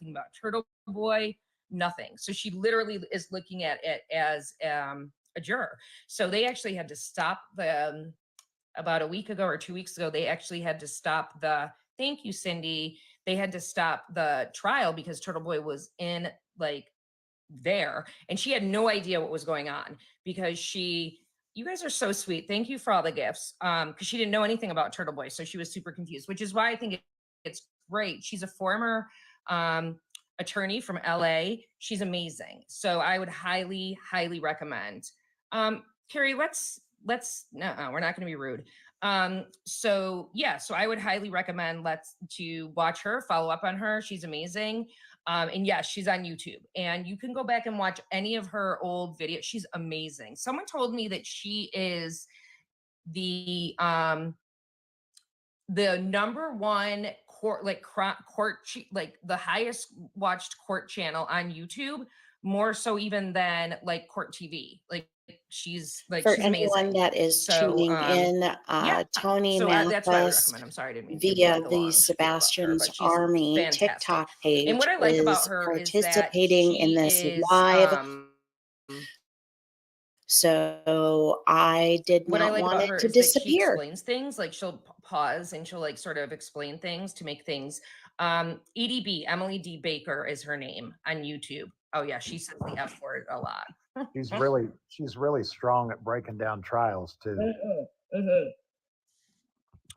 about Turtle Boy, nothing. So she literally is looking at it as a juror. So they actually had to stop the about a week ago or 2 weeks ago, they actually had to stop the, thank you, Cindy. They had to stop the trial because Turtle Boy was in like there and she had no idea what was going on because you guys are so sweet. Thank you for all the gifts. Because she didn't know anything about Turtle Boy. So she was super confused, which is why I think it's great. She's a former attorney from LA. She's amazing. So I would highly, highly recommend. Carrie, no, we're not going to be rude. So I would highly recommend to watch her, follow up on her. She's amazing. And yes, she's on YouTube and you can go back and watch any of her old videos. She's amazing. Someone told me that she is the #1 court, like the highest watched court channel on YouTube, more so even than like court TV. Like she's anyone amazing. that is tuning in, Tony that's what I would Mathis recommend. I'm sorry, I didn't mean via to the Sebastian's Army TikTok page and what I like about is her participating in this live. So I did not want it to disappear. She explains things, like she'll pause and she'll like sort of explain things to make things. EDB, Emily D. Baker is her name on YouTube. Oh yeah, she says the F word a lot. She's really strong at breaking down trials too.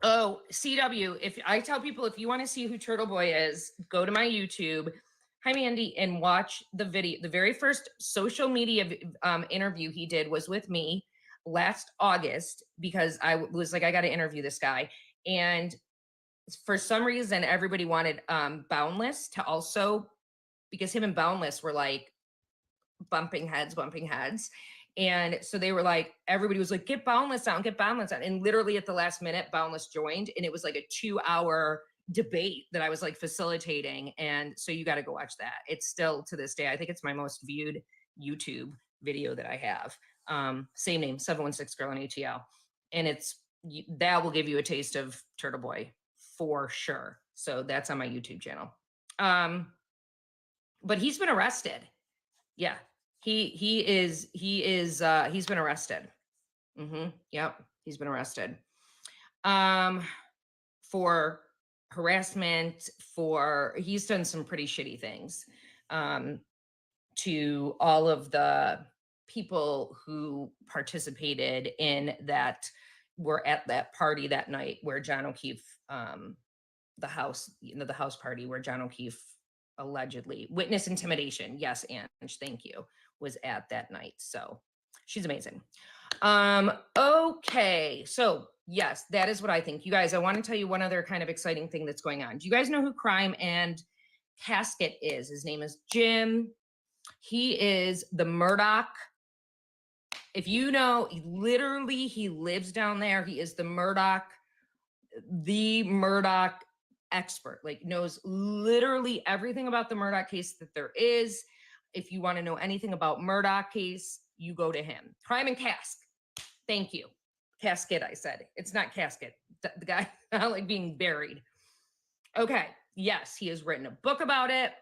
Oh, CW, if I tell people, if you want to see who Turtle Boy is, go to my YouTube. Hi, Mandy, and watch the video. The very first social media interview he did was with me last August because I was like, I got to interview this guy. And for some reason, everybody wanted Boundless to also, because him and Boundless were like bumping heads. And so they were like, everybody was like, get Boundless out. And literally at the last minute, Boundless joined. And it was like a 2-hour debate that I was like facilitating. And so you got to go watch that. It's still to this day, I think it's my most viewed YouTube video that I have. Same name, 716 Girl in ATL. And that will give you a taste of Turtle Boy for sure. So that's on my YouTube channel. But he's been arrested. Yeah. He's been arrested. Yep. He's been arrested. For harassment, he's done some pretty shitty things to all of the people who participated in that, were at that party that night where John O'Keefe, the house party where John O'Keefe allegedly witness intimidation. Yes, Ange, thank you, was at that night. So she's amazing. Okay, so yes, that is what I think. You guys, I want to tell you one other kind of exciting thing that's going on. Do you guys know who Crime and Casket is? His name is Jim. He is the Murdoch. If you know, literally, he lives down there. He is the Murdoch expert, like knows literally everything about the Murdoch case that there is. If you want to know anything about Murdoch case, you go to him. Crime and Casket. Thank you. Casket, I said. It's not casket. The guy like being buried. Okay. Yes, he has written a book about it.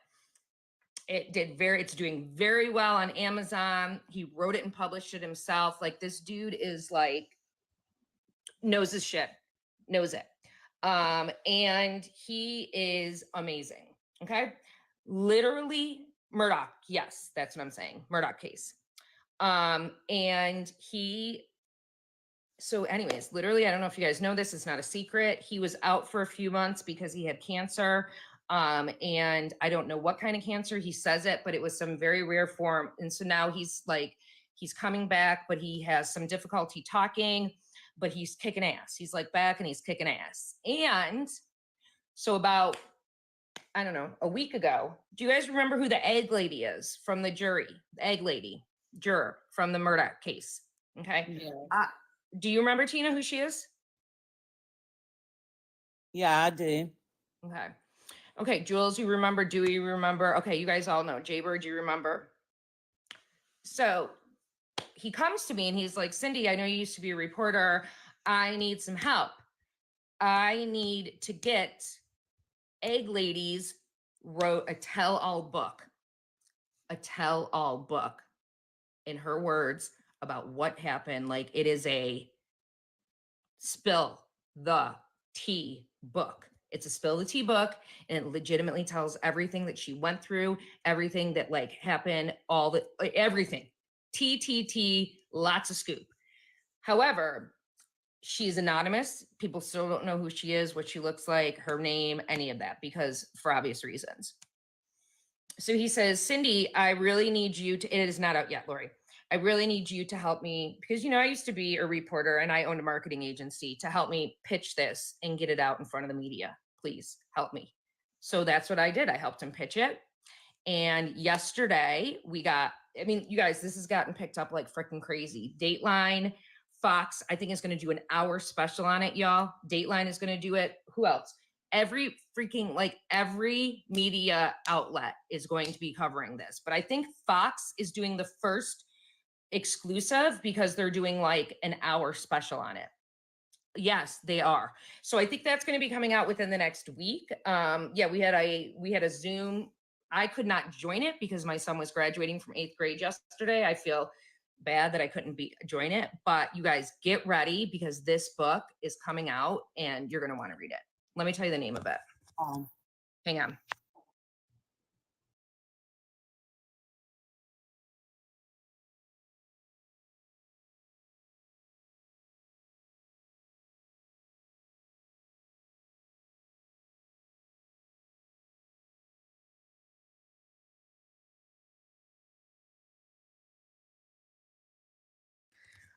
It's doing very well on Amazon. He wrote it and published it himself. Like, this dude is like, knows his shit, knows it. And he is amazing. Okay. Literally Murdoch. Yes, that's what I'm saying. Murdoch case. So anyways, literally, I don't know if you guys know this, it's not a secret. He was out for a few months because he had cancer. And I don't know what kind of cancer, he says it, but it was some very rare form. And so now he's coming back, but he has some difficulty talking, but he's kicking ass. He's like back and he's kicking ass. And so about, I don't know, a week ago, do you guys remember who the egg lady is from the jury? The egg lady, juror from the Murdoch case. Okay. Yeah. Do you remember, Tina, who she is? Yeah, I do. Okay. Okay, Jules, you remember? Dewey, you remember? Okay, you guys all know. Jaybird, you remember? So he comes to me and he's like, Cindy, I know you used to be a reporter. I need some help. I need to get egg ladies wrote a tell-all book in her words about what happened. Like, it is a spill the tea book. It's a spill the tea book, and it legitimately tells everything that she went through, everything that like happened, everything. Lots of scoop. However, she's anonymous. People still don't know who she is, what she looks like, her name, any of that, because for obvious reasons. So he says, Cindy, I really need you to, it is not out yet, Lori. I really need you to help me because, I used to be a reporter and I owned a marketing agency, to help me pitch this and get it out in front of the media. Please help me. So that's what I did. I helped him pitch it. And yesterday we got, you guys, this has gotten picked up like freaking crazy. Dateline, Fox, I think is going to do an hour special on it, y'all. Dateline is going to do it. Who else? Every media outlet is going to be covering this. But I think Fox is doing the first exclusive because they're doing like an hour special on it. Yes, they are. So I think that's going to be coming out within the next week. Yeah, we had a Zoom. I could not join it because my son was graduating from 8th grade yesterday. I feel bad that I couldn't join it, but you guys get ready because this book is coming out and you're going to want to read it. Let me tell you the name of it. Hang on.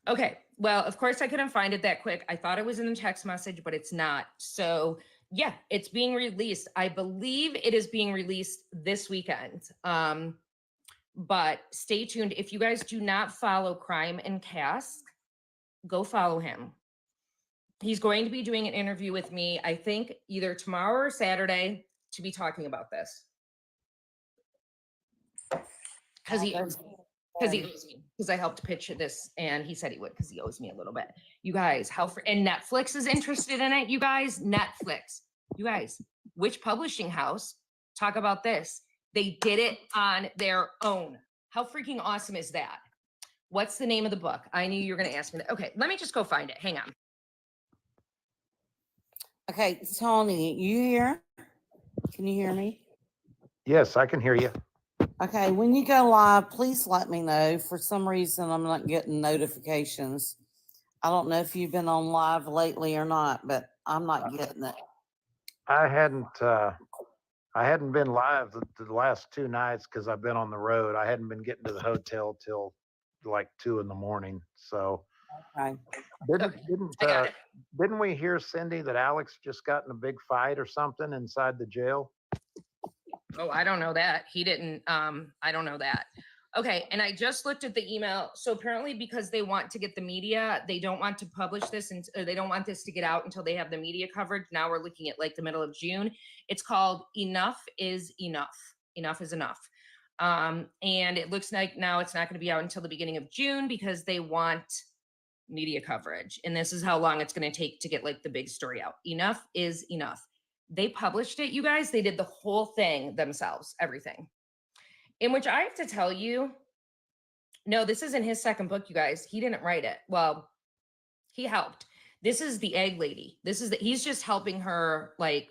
Okay, well, of course I couldn't find it that quick. I thought it was in the text message, but it's not. So yeah, it's being released. I believe it is being released this weekend. But stay tuned. If you guys do not follow Crime and Cask, go follow him. He's going to be doing an interview with me, I think either tomorrow or Saturday, to be talking about this. Because he owes me, because I helped pitch this and he said he would because he owes me a little bit. You guys, and Netflix is interested in it, you guys. Netflix. You guys, which publishing house? Talk about this. They did it on their own. How freaking awesome is that? What's the name of the book? I knew you were going to ask me that. Okay, let me just go find it. Hang on. Okay, Tony, you here? Can you hear me? Yes, I can hear you. Okay, when you go live, please let me know. For some reason, I'm not getting notifications. I don't know if you've been on live lately or not, but I'm not getting it. I hadn't been live the last 2 nights because I've been on the road. I hadn't been getting to the hotel till like 2 a.m. So Okay. didn't we hear, Cindy, that Alex just got in a big fight or something inside the jail? Oh, I don't know that. He didn't. I don't know that. Okay, and I just looked at the email. So apparently because they want to get the media, they don't want to publish this and they don't want this to get out until they have the media coverage. Now we're looking at like the middle of June. It's called Enough is Enough. Enough is Enough. And it looks like now it's not going to be out until the beginning of June because they want media coverage. And this is how long it's going to take to get like the big story out. Enough is Enough. They published it, you guys. They did the whole thing themselves, everything. In which I have to tell you, no, this isn't his second book, you guys. He didn't write it. Well, he helped. This is the egg lady. He's just helping her like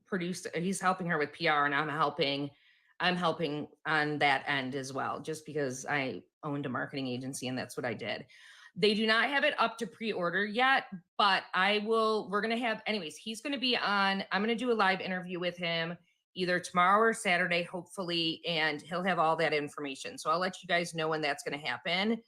produce. He's helping her with PR, and I'm helping on that end as well, just because I owned a marketing agency and that's what I did. They do not have it up to pre-order yet, but we're going to have, anyways, he's going to be on, I'm going to do a live interview with him either tomorrow or Saturday, hopefully, and he'll have all that information. So I'll let you guys know when that's going to happen,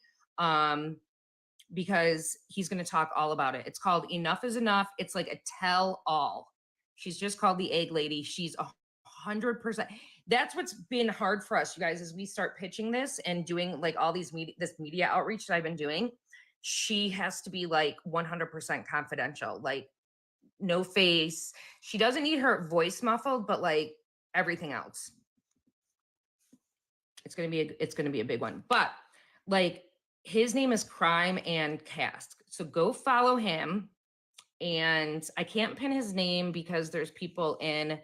because he's going to talk all about it. It's called Enough is Enough. It's like a tell-all. She's just called the egg lady. She's 100%. That's what's been hard for us, you guys, as we start pitching this and doing like all these this media outreach that I've been doing. She has to be like 100% confidential, like no face. She doesn't need her voice muffled, but like everything else. It's going to be a big one. But like his name is Crime and Cask. So go follow him. And I can't pin his name because there's people in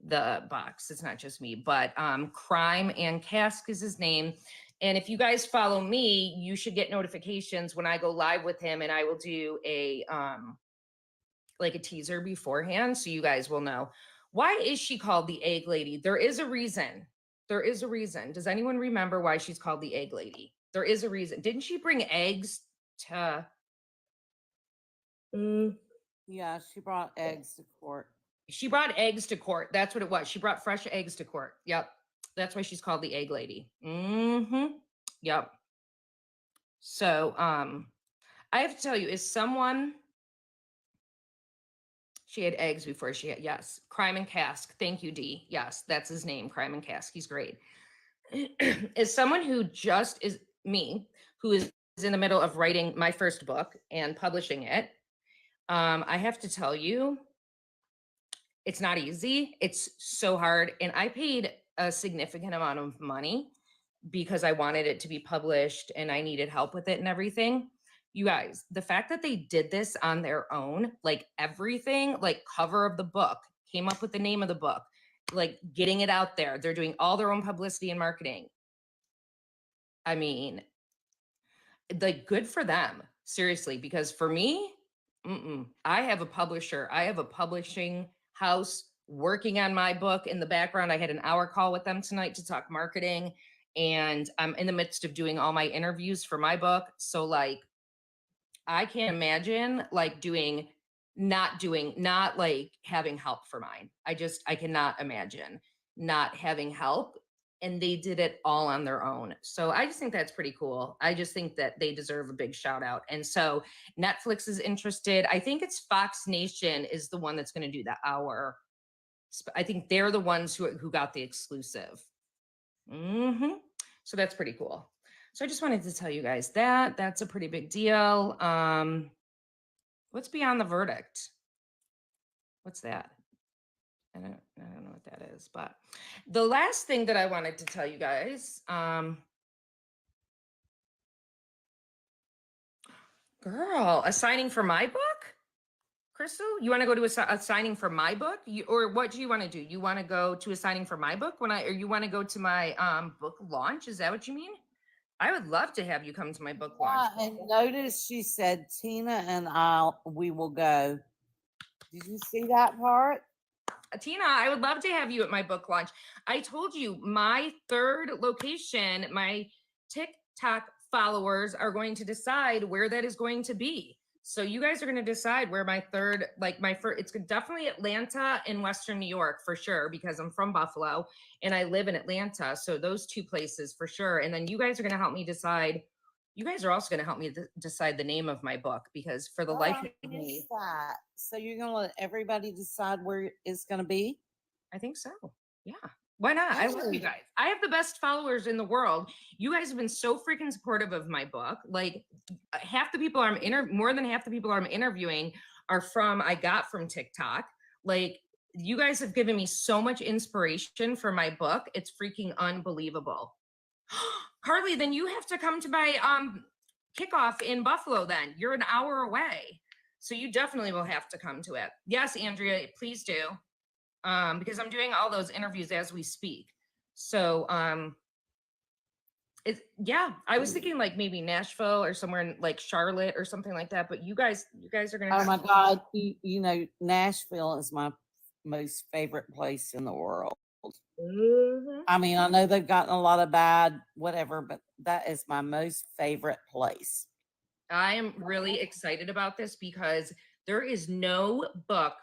the box. It's not just me, but Crime and Cask is his name. And if you guys follow me, you should get notifications when I go live with him, and I will do a like a teaser beforehand, so you guys will know. Why is she called the Egg Lady? There is a reason. There is a reason. Does anyone remember why she's called the Egg Lady? There is a reason. Didn't she bring eggs to Yeah, she brought eggs to court. She brought eggs to court. That's what it was. She brought fresh eggs to court. Yep. That's why she's called the Egg Lady. Yep. So I have to tell you, is someone, she had eggs before she had, yes, Crime and Cask. Thank you, D. Yes, that's his name, Crime and Cask. He's great. Is someone who just is me, who is in the middle of writing my first book and publishing it. I have to tell you, it's not easy. It's so hard. And I paid a significant amount of money because I wanted it to be published and I needed help with it and everything. You guys, the fact that they did this on their own, like everything, like cover of the book, came up with the name of the book, like getting it out there. They're doing all their own publicity and marketing. I mean, like, good for them, seriously, because for me, I have a publisher. I have a publishing house working on my book in the background. I had an hour call with them tonight to talk marketing, and I'm in the midst of doing all my interviews for my book. So like, I can't imagine like not like having help for mine. I cannot imagine not having help. And they did it all on their own. So I just think that's pretty cool. I just think that they deserve a big shout out. And so Netflix is interested. I think it's Fox Nation is the one that's going to do the hour. I think they're the ones who got the exclusive. So that's pretty cool. So I just wanted to tell you guys that that's a pretty big deal. What's Beyond the Verdict? What's that? I don't know what that is, but the last thing that I wanted to tell you guys, girl, a signing for my book? Crystal, you want to go to a signing for my book? Or what do you want to do? You want to go to a signing for my book or you want to go to my book launch? Is that what you mean? I would love to have you come to my book launch. And notice she said Tina and we will go. Did you see that part? Tina, I would love to have you at my book launch. I told you my third location, my TikTok followers are going to decide where that is going to be. So you guys are going to decide where my third, it's definitely Atlanta and Western New York for sure, because I'm from Buffalo and I live in Atlanta. So those two places for sure. And then you guys are going to help me decide. You guys are also going to help me decide the name of my book, because for the life of me. So you're going to let everybody decide where it's going to be? I think so. Yeah. Why not? I love you guys. I have the best followers in the world. You guys have been so freaking supportive of my book. Like half the people more than half the people I'm interviewing I got from TikTok. Like you guys have given me so much inspiration for my book. It's freaking unbelievable. Carly, then you have to come to my kickoff in Buffalo then. You're an hour away. So you definitely will have to come to it. Yes, Andrea, please do. Because I'm doing all those interviews as we speak. So I was thinking like maybe Nashville or somewhere in like Charlotte or something like that. But you guys are gonna Oh my God. You know, Nashville is my most favorite place in the world. I mean, I know they've gotten a lot of bad whatever, but that is my most favorite place. I am really excited about this because there is no book.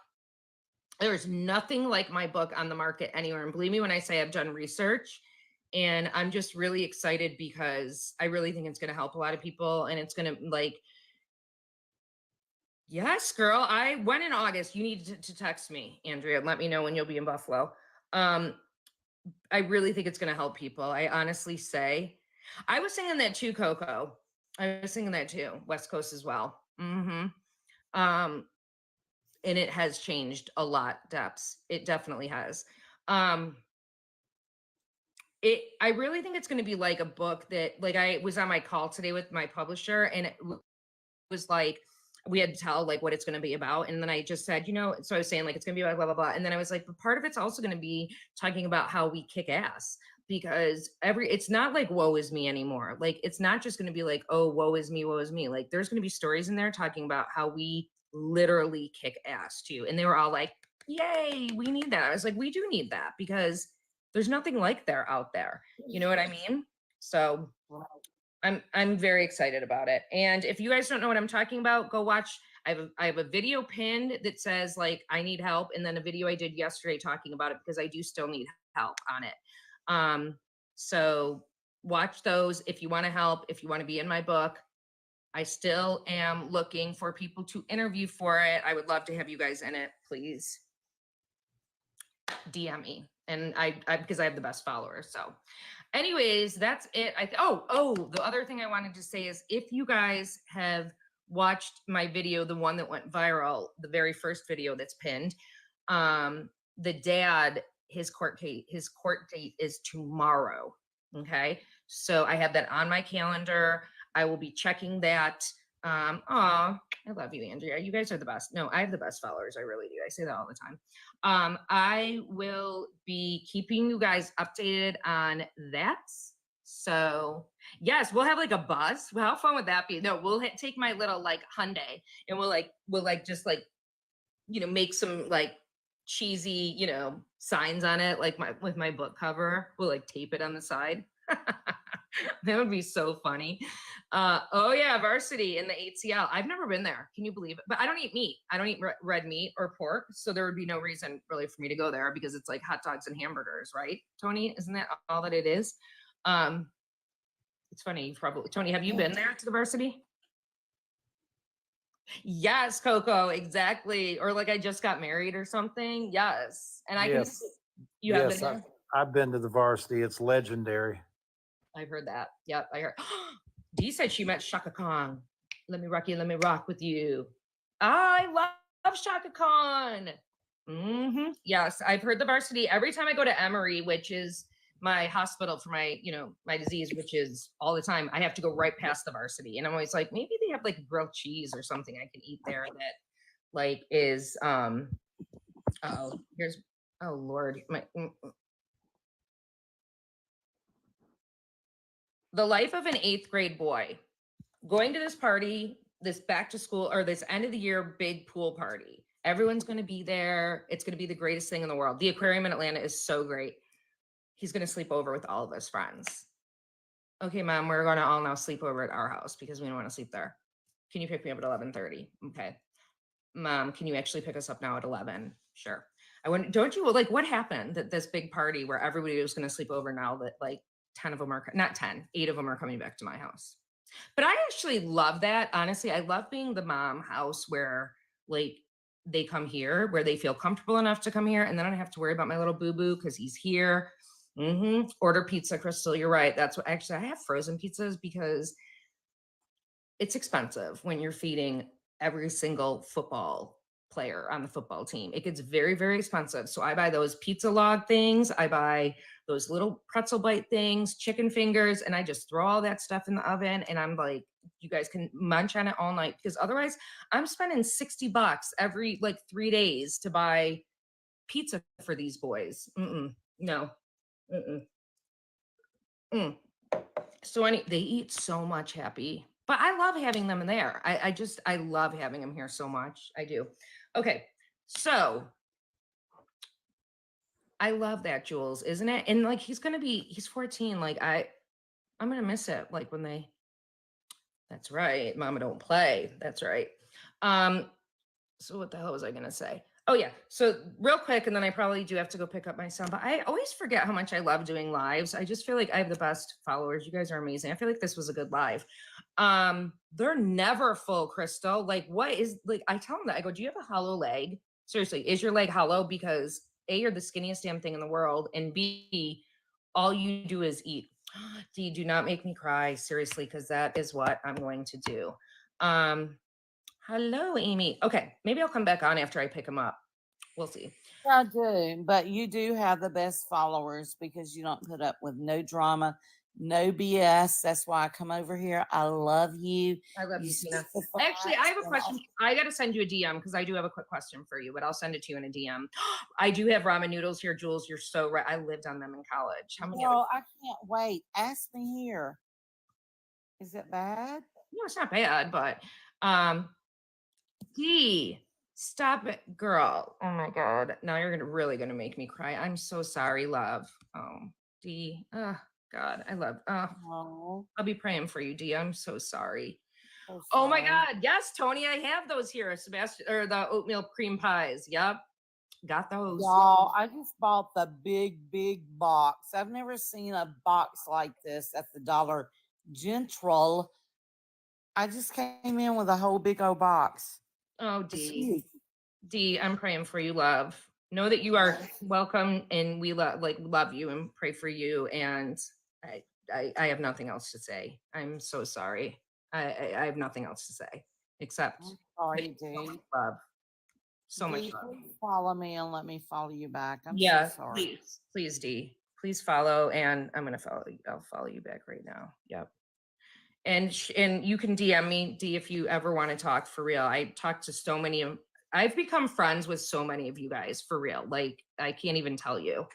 There's nothing like my book on the market anywhere. And believe me when I say I've done research, and I'm just really excited because I really think it's going to help a lot of people. And it's going to yes, girl, I went in August. You need to text me, Andrea, and let me know when you'll be in Buffalo. I really think it's going to help people. I honestly say, I was singing that too, Coco. I was singing that too, West Coast as well. And it has changed a lot, Deps. It definitely has. I really think it's going to be like a book that, like, I was on my call today with my publisher, and it was like, we had to tell like what it's going to be about. And then I just said, so I was saying like, it's going to be about blah, blah, blah. And then I was like, but part of it's also going to be talking about how we kick ass, because it's not like, woe is me anymore. Like, it's not just going to be like, oh, woe is me, woe is me. Like, there's going to be stories in there talking about how we literally kick ass too. And they were all like, yay, we need that. I was like, we do need that, because there's nothing like there out there. You know what I mean? So I'm very excited about it. And if you guys don't know what I'm talking about, go watch. I have a video pinned that says like, I need help. And then a video I did yesterday talking about it, because I do still need help on it. So watch those if you want to help, if you want to be in my book. I still am looking for people to interview for it. I would love to have you guys in it. Please DM me. And I because I have the best followers. So anyways, that's it. The other thing I wanted to say is, if you guys have watched my video, the one that went viral, the very first video that's pinned, the dad, his court date is tomorrow. Okay. So I have that on my calendar. I will be checking that. I love you, Andrea. You guys are the best. No, I have the best followers. I really do. I say that all the time. I will be keeping you guys updated on that. So yes, we'll have like a bus. How fun would that be? No, we'll take my little like Hyundai, and we'll just make some like cheesy, signs on it, like with my book cover. We'll like tape it on the side. That would be so funny. Oh yeah, Varsity in the ATL. I've never been there. Can you believe it? But I don't eat meat. I don't eat red meat or pork. So there would be no reason really for me to go there, because it's like hot dogs and hamburgers, right? Tony, isn't that all that it is? It's funny. Tony, have you been there to the Varsity? Yes, Coco, exactly. Or like I just got married or something. Yes. And Yes. You have Yes, been there? I've been to the Varsity. It's legendary. I've heard that. Yep, I heard. Dee said she met Shaka Khan. Let me rock with you. I love Shaka Khan. Yes, I've heard the Varsity. Every time I go to Emory, which is my hospital for my, my disease, which is all the time, I have to go right past the Varsity. And I'm always like, maybe they have like grilled cheese or something I can eat there that like is, oh Lord, the life of an 8th grade boy, going to this party, this back to school or this end of the year big pool party. Everyone's going to be there. It's going to be the greatest thing in the world. The aquarium in Atlanta is so great. He's going to sleep over with all of his friends. Okay, Mom, we're going to all now sleep over at our house because we don't want to sleep there. Can you pick me up at 11:30? Okay. Mom, can you actually pick us up now at 11? Sure. Don't you like, what happened at this big party where everybody was going to sleep over, now that like 10 of them are, not 10, 8 of them are coming back to my house? But I actually love that. Honestly, I love being the mom house where like they come here, where they feel comfortable enough to come here. And then I don't have to worry about my little boo-boo because he's here. Order pizza, Crystal. You're right. That's what actually I have frozen pizzas because it's expensive when you're feeding every single football player on the football team. It gets very, very expensive. So I buy those pizza log things. I buy those little pretzel bite things, chicken fingers, and I just throw all that stuff in the oven. And I'm like, you guys can munch on it all night, because otherwise I'm spending $60 every like 3 days to buy pizza for these boys. No. So they eat so much, Happy. But I love having them in there. I love having them here so much. I do. Okay. So I love that, Jules, isn't it? And like, he's 14. Like I'm going to miss it. Like when that's right. Mama don't play. That's right. So what the hell was I going to say? Oh yeah. So real quick, and then I probably do have to go pick up my son, but I always forget how much I love doing lives. I just feel like I have the best followers. You guys are amazing. I feel like this was a good live. They're never full, Crystal. Like what is, like, I tell them that, I go, do you have a hollow leg? Seriously, is your leg hollow? Because A, you're the skinniest damn thing in the world. And B, all you do is eat. D, do not make me cry. Seriously. Cause that is what I'm going to do. Hello, Amy. Okay, maybe I'll come back on after I pick him up. We'll see. I do, but you do have the best followers because you don't put up with no drama. No BS. That's why I come over here. I love you. I love you, Tina. speak the Actually, I facts, have a and question. I got to send you a DM because I do have a quick question for you, but I'll send it to you in a DM. I do have ramen noodles here, Jules. You're so right. I lived on them in college. How many? Girl, I can't wait. Ask me here. Is it bad? No, it's not bad, but D, stop it, girl. Oh my god. Now you're really gonna make me cry. I'm so sorry, love. Oh, D. Oh God, I love. No. I'll be praying for you, D. I'm so sorry. So Oh my sorry. God. Yes, Tony, I have those here. Sebastian, or the oatmeal cream pies. Yep. Got those. Y'all, I just bought the big box. I've never seen a box like this at the Dollar General. I just came in with a whole big old box. Oh, It's D. huge. D, I'm praying for you, love. Know that you are welcome, and we love you and pray for you. And I have nothing else to say. I'm so sorry. I have nothing else to say except I'm sorry, D. love. So much D, love. please follow me and let me follow you back. I'm Yeah, so sorry. please, D. Please follow, and I'm gonna follow you. I'll follow you back right now. Yep. And you can DM me, D, if you ever want to talk for real. I talked to so many of. I've become friends with so many of you guys for real. Like I can't even tell you.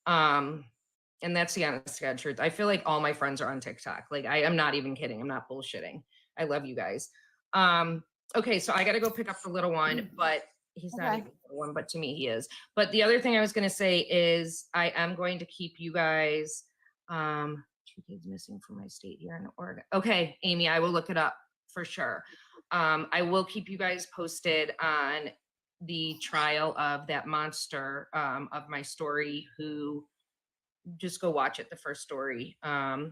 And that's the honest to God truth. I feel like all my friends are on TikTok. Like I am not even kidding. I'm not bullshitting. I love you guys. Okay, so I got to go pick up the little one, but he's not Okay. even the little one, but to me he is. But the other thing I was going to say is I am going to keep you guys. 2 kids missing from my state here in Oregon. Okay, Amy, I will look it up for sure. I will keep you guys posted on the trial of that monster of my story who just go watch it, the first story. Okay.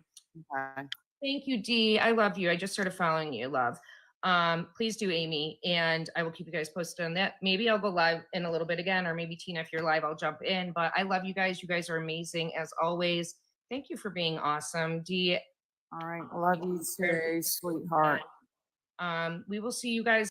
Thank you, Dee. I love you. I just started following you, love. Please do, Amy, and I will keep you guys posted on that. Maybe I'll go live in a little bit again, or maybe Tina, if you're live, I'll jump in. But I love you guys. You guys are amazing as always. Thank you for being awesome, Dee. All right. Love you too, sweetheart. We will see you guys.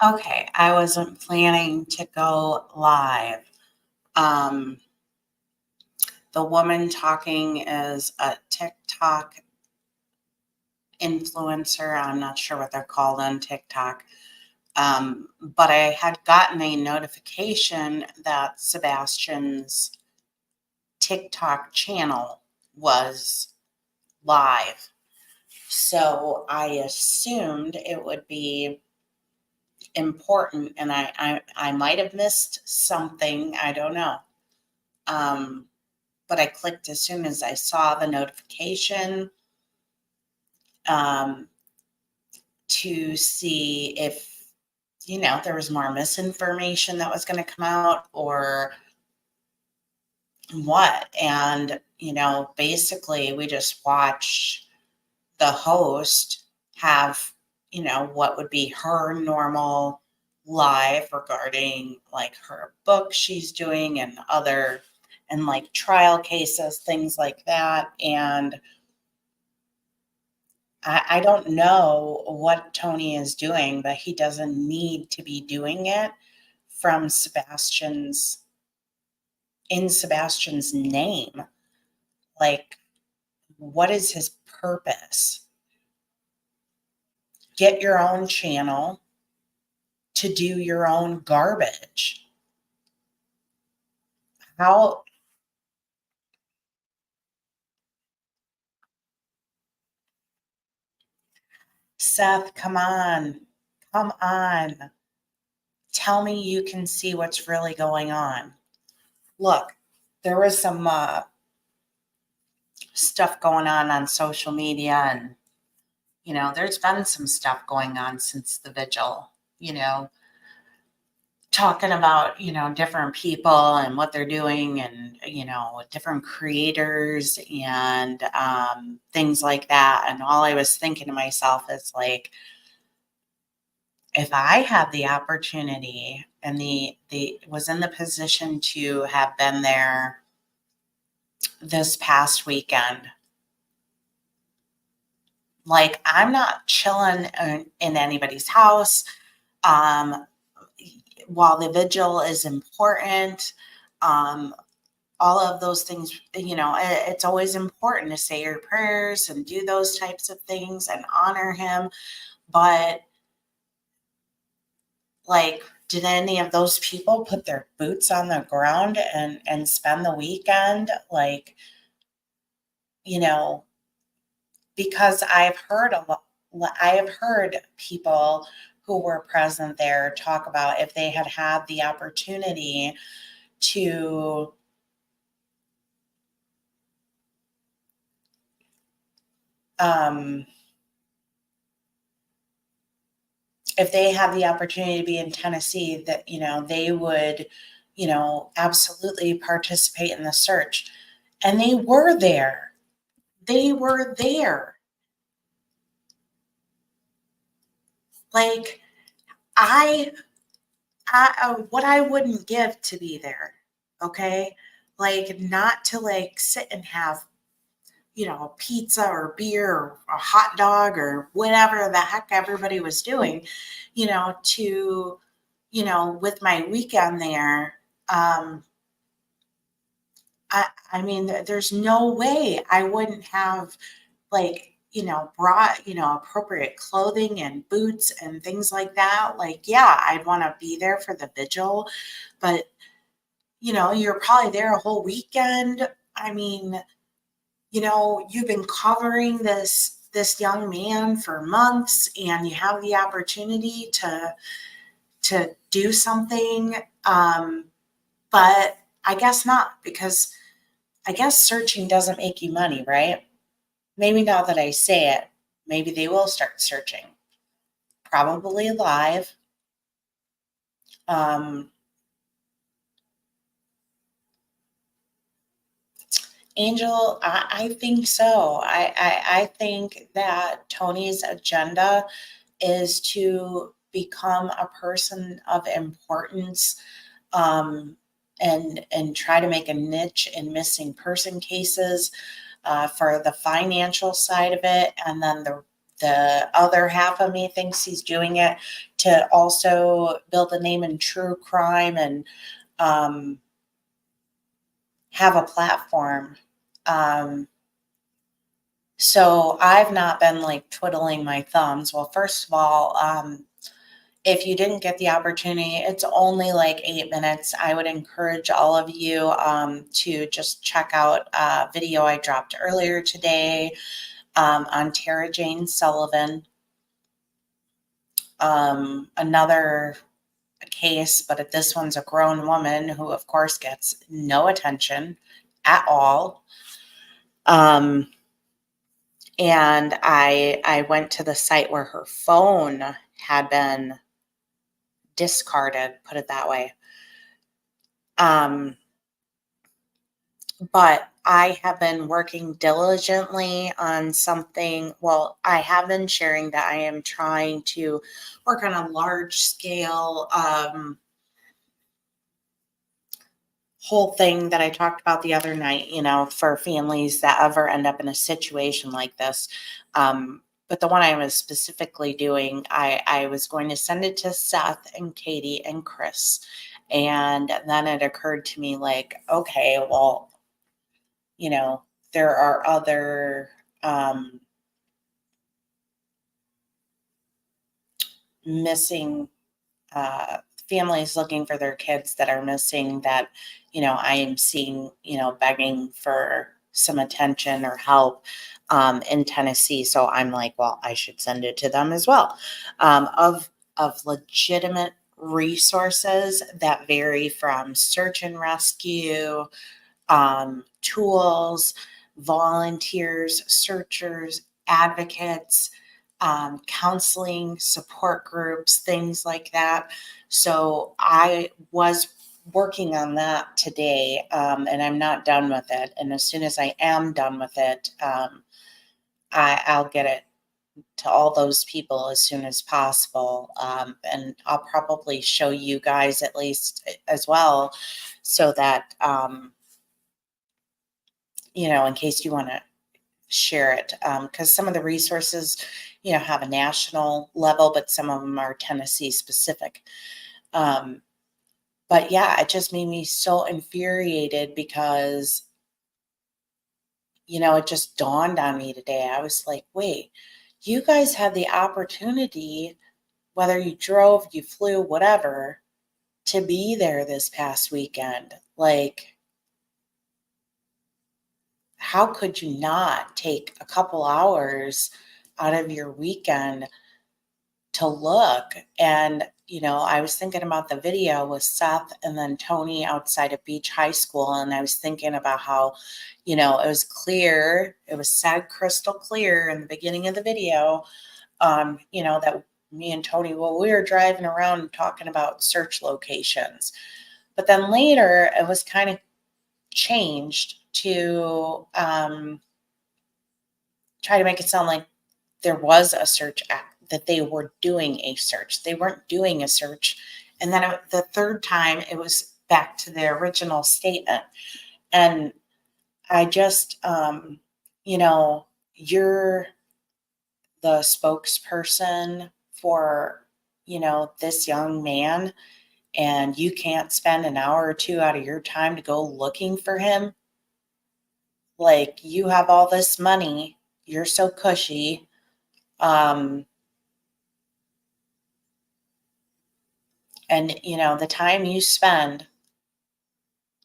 Okay, I wasn't planning to go live. The woman talking is a TikTok influencer. I'm not sure what they're called on TikTok. But I had gotten a notification that Sebastian's TikTok channel was live. So I assumed it would be important, and I might have missed something. I don't know. But I clicked as soon as I saw the notification to see if, there was more misinformation that was going to come out or what. And, basically we just watched the host have, what would be her normal live regarding like her book she's doing and like trial cases, things like that. And I don't know what Tony is doing, but he doesn't need to be doing it from in Sebastian's name. Like, what is his purpose? Get your own channel to do your own garbage. How? Seth, come on. Come on. Tell me you can see what's really going on. Look, there was some stuff going on social media, and there's been some stuff going on since the vigil, talking about different people and what they're doing, and different creators and things like that. And all I was thinking to myself is like, if I had the opportunity and the was in the position to have been there this past weekend. Like, I'm not chilling in anybody's house. While the vigil is important, all of those things, you know, it's always important to say your prayers and do those types of things and honor him. But like, did any of those people put their boots on the ground and spend the weekend? Like, you know, because I've heard I have heard people who were present there talk about if they had had the opportunity to if they had the opportunity to be in Tennessee, that, you know, they would, you know, absolutely participate in the search. And they were there. They were there. Like, what I wouldn't give to be there. Okay. Like, not to like sit and have, you know, pizza or beer or a hot dog or whatever the heck everybody was doing, you know, to, you know, with my weekend there. I mean, there's no way I wouldn't have, like, you know, brought, you know, appropriate clothing and boots and things like that. Like, yeah, I'd want to be there for the vigil, but, you know, you're probably there a whole weekend. I mean, you know, you've been covering this young man for months, and you have the opportunity to do something. But I guess not, because I guess searching doesn't make you money, right? Maybe now that I say it, maybe they will start searching. Probably live. Angel, I think so. I think that Tony's agenda is to become a person of importance, and try to make a niche in missing person cases, for the financial side of it. And then the other half of me thinks he's doing it to also build a name in true crime and have a platform. So I've not been like twiddling my thumbs. Well, first of all, if you didn't get the opportunity, it's only like 8 minutes. I would encourage all of you to just check out a video I dropped earlier today on Tara Jane Sullivan. Another case, but this one's a grown woman who, of course, gets no attention at all. And I went to the site where her phone had been discarded, put it that way. But I have been working diligently on something. Well, I have been sharing that I am trying to work on a large scale whole thing that I talked about the other night, you know, for families that ever end up in a situation like this. But the one I was specifically doing, I was going to send it to Seth and Katie and Chris. And then it occurred to me, like, okay, well, you know, there are other missing families looking for their kids that are missing that, you know, I am seeing, you know, begging for some attention or help in Tennessee. So I'm like, well, I should send it to them as well. Of legitimate resources that vary from search and rescue, tools, volunteers, searchers, advocates, counseling, support groups, things like that. So I was working on that today, and I'm not done with it. And as soon as I am done with it, I'll get it to all those people as soon as possible. And I'll probably show you guys at least as well, so that in case you want to share it, because some of the resources, have a national level, but some of them are Tennessee specific. But yeah, it just made me so infuriated because, it just dawned on me today. I was like, wait, you guys had the opportunity, whether you drove, you flew, whatever, to be there this past weekend. Like, how could you not take a couple hours out of your weekend to look? And, I was thinking about the video with Seth and then Tony outside of Beach High School. And I was thinking about how, it was clear, it was said crystal clear in the beginning of the video, that me and Tony, we were driving around talking about search locations. But then later it was kind of changed to try to make it sound like there was a search act, that they were doing a search. They weren't doing a search. And then the third time it was back to the original statement. And I just, you're the spokesperson for, this young man, and you can't spend an hour or two out of your time to go looking for him. Like, you have all this money, you're so cushy. And, the time you spend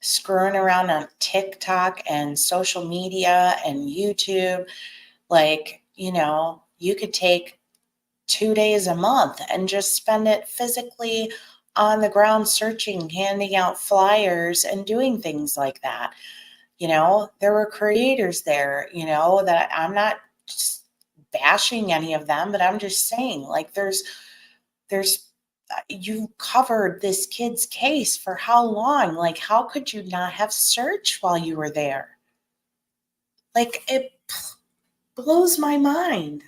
screwing around on TikTok and social media and YouTube, like, you could take 2 days a month and just spend it physically on the ground searching, handing out flyers and doing things like that. There were creators there, that I'm not bashing any of them, but I'm just saying, like, there's you covered this kid's case for how long? Like, how could you not have searched while you were there? Like, it blows my mind.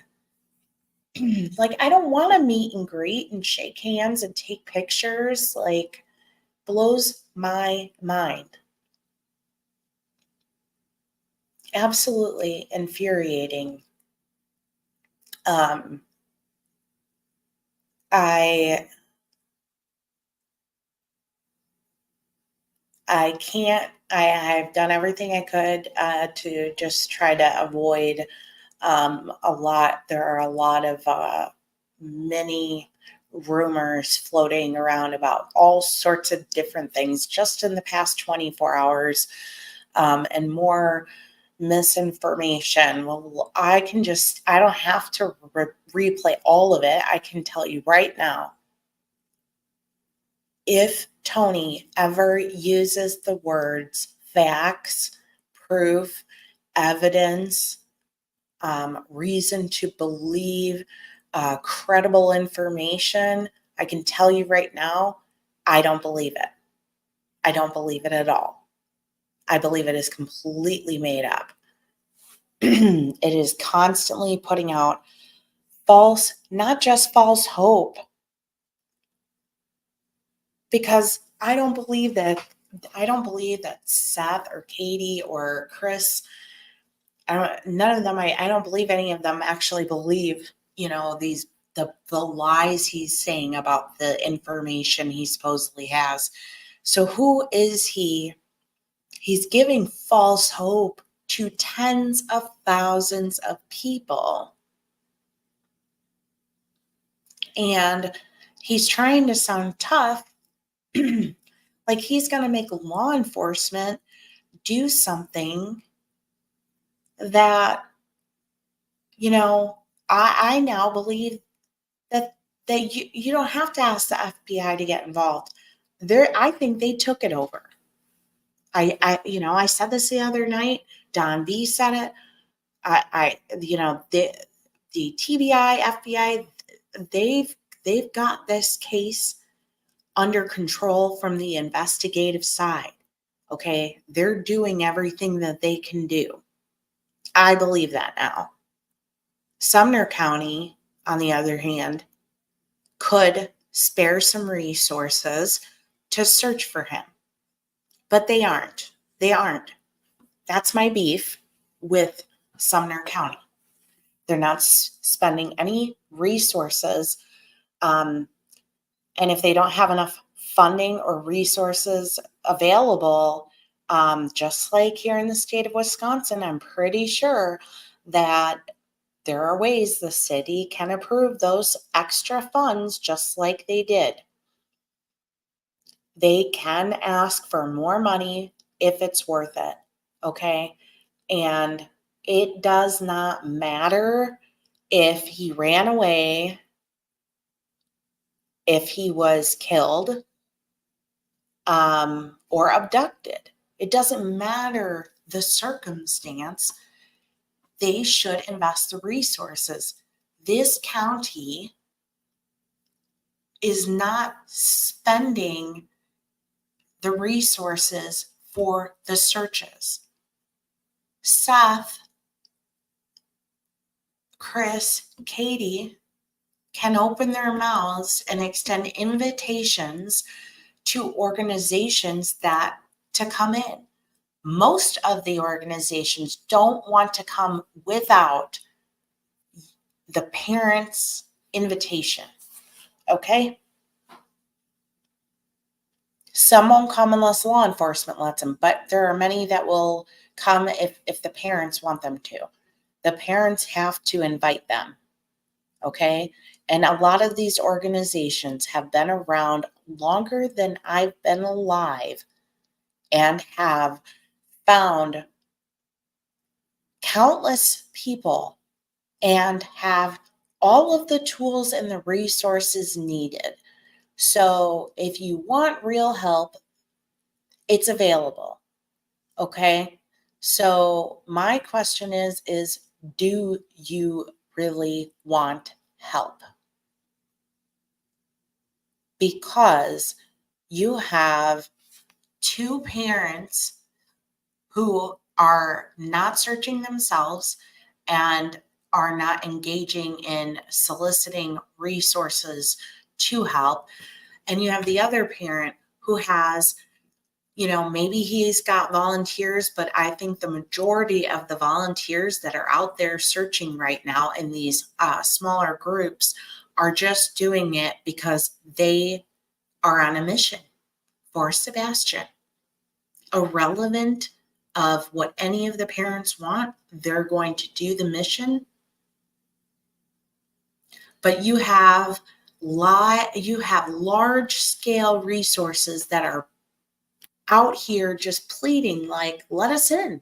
Like, I don't want to meet and greet and shake hands and take pictures. Like, blows my mind. Absolutely infuriating. I've done everything I could to just try to avoid there are a lot of many rumors floating around about all sorts of different things just in the past 24 hours, and more misinformation. Well, I don't have to replay all of it. I can tell you right now, if Tony ever uses the words facts, proof, evidence, reason to believe, credible information, I can tell you right now, I don't believe it. I don't believe it at all. I believe it is completely made up. It is constantly putting out false, not just false hope, because I don't believe that Seth or Katie or Chris, none of them, I don't believe any of them actually believe, the lies he's saying about the information he supposedly has. So who is he? He's giving false hope to tens of thousands of people. And he's trying to sound tough, like he's going to make law enforcement do something that, I now believe that you don't have to ask the FBI to get involved. I think they took it over. I said this the other night. Don B said it. The TBI, FBI, they've got this case under control from the investigative side. Okay, they're doing everything that they can do. I believe that now. Sumner County, on the other hand, could spare some resources to search for him. But they aren't. That's my beef with Sumner County. They're not spending any resources. And if they don't have enough funding or resources available, just like here in the state of Wisconsin, I'm pretty sure that there are ways the city can approve those extra funds just like they did. They can ask for more money if it's worth it, okay? And it does not matter if he ran away, if he was killed, or abducted. It doesn't matter the circumstance. They should invest the resources. This county is not spending the resources for the searches. Seth, Chris, Katie can open their mouths and extend invitations to organizations that to come in. Most of the organizations don't want to come without the parents' invitation. Okay? Some won't come unless law enforcement lets them, but there are many that will come if the parents want them to. The parents have to invite them. Okay? And a lot of these organizations have been around longer than I've been alive and have found countless people and have all of the tools and the resources needed. So if you want real help, it's available. Okay? So my question is do you really want help? Because you have two parents who are not searching themselves and are not engaging in soliciting resources to help. And you have the other parent who has, maybe he's got volunteers, but I think the majority of the volunteers that are out there searching right now in these smaller groups are just doing it because they are on a mission for Sebastian. Irrelevant of what any of the parents want, they're going to do the mission. But you have large scale resources that are out here just pleading like, let us in.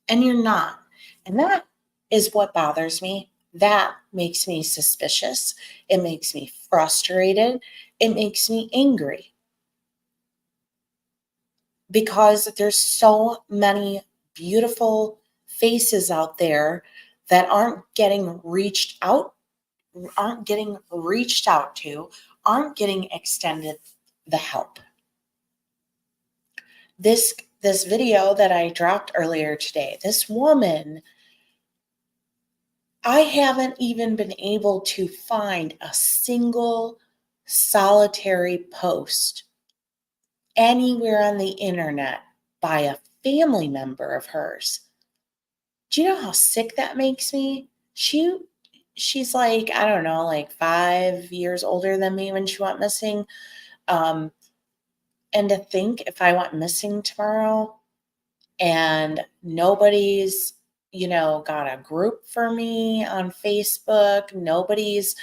And you're not. And that is what bothers me. That makes me suspicious. It makes me frustrated. It makes me angry. Because there's so many beautiful faces out there that aren't getting reached out to, aren't getting extended the help. This video that I dropped earlier today, this woman, I haven't even been able to find a single solitary post anywhere on the internet by a family member of hers. Do you know how sick that makes me? She's like, I don't know, like 5 years older than me when she went missing. And to think if I went missing tomorrow and nobody's, got a group for me on Facebook, nobody's,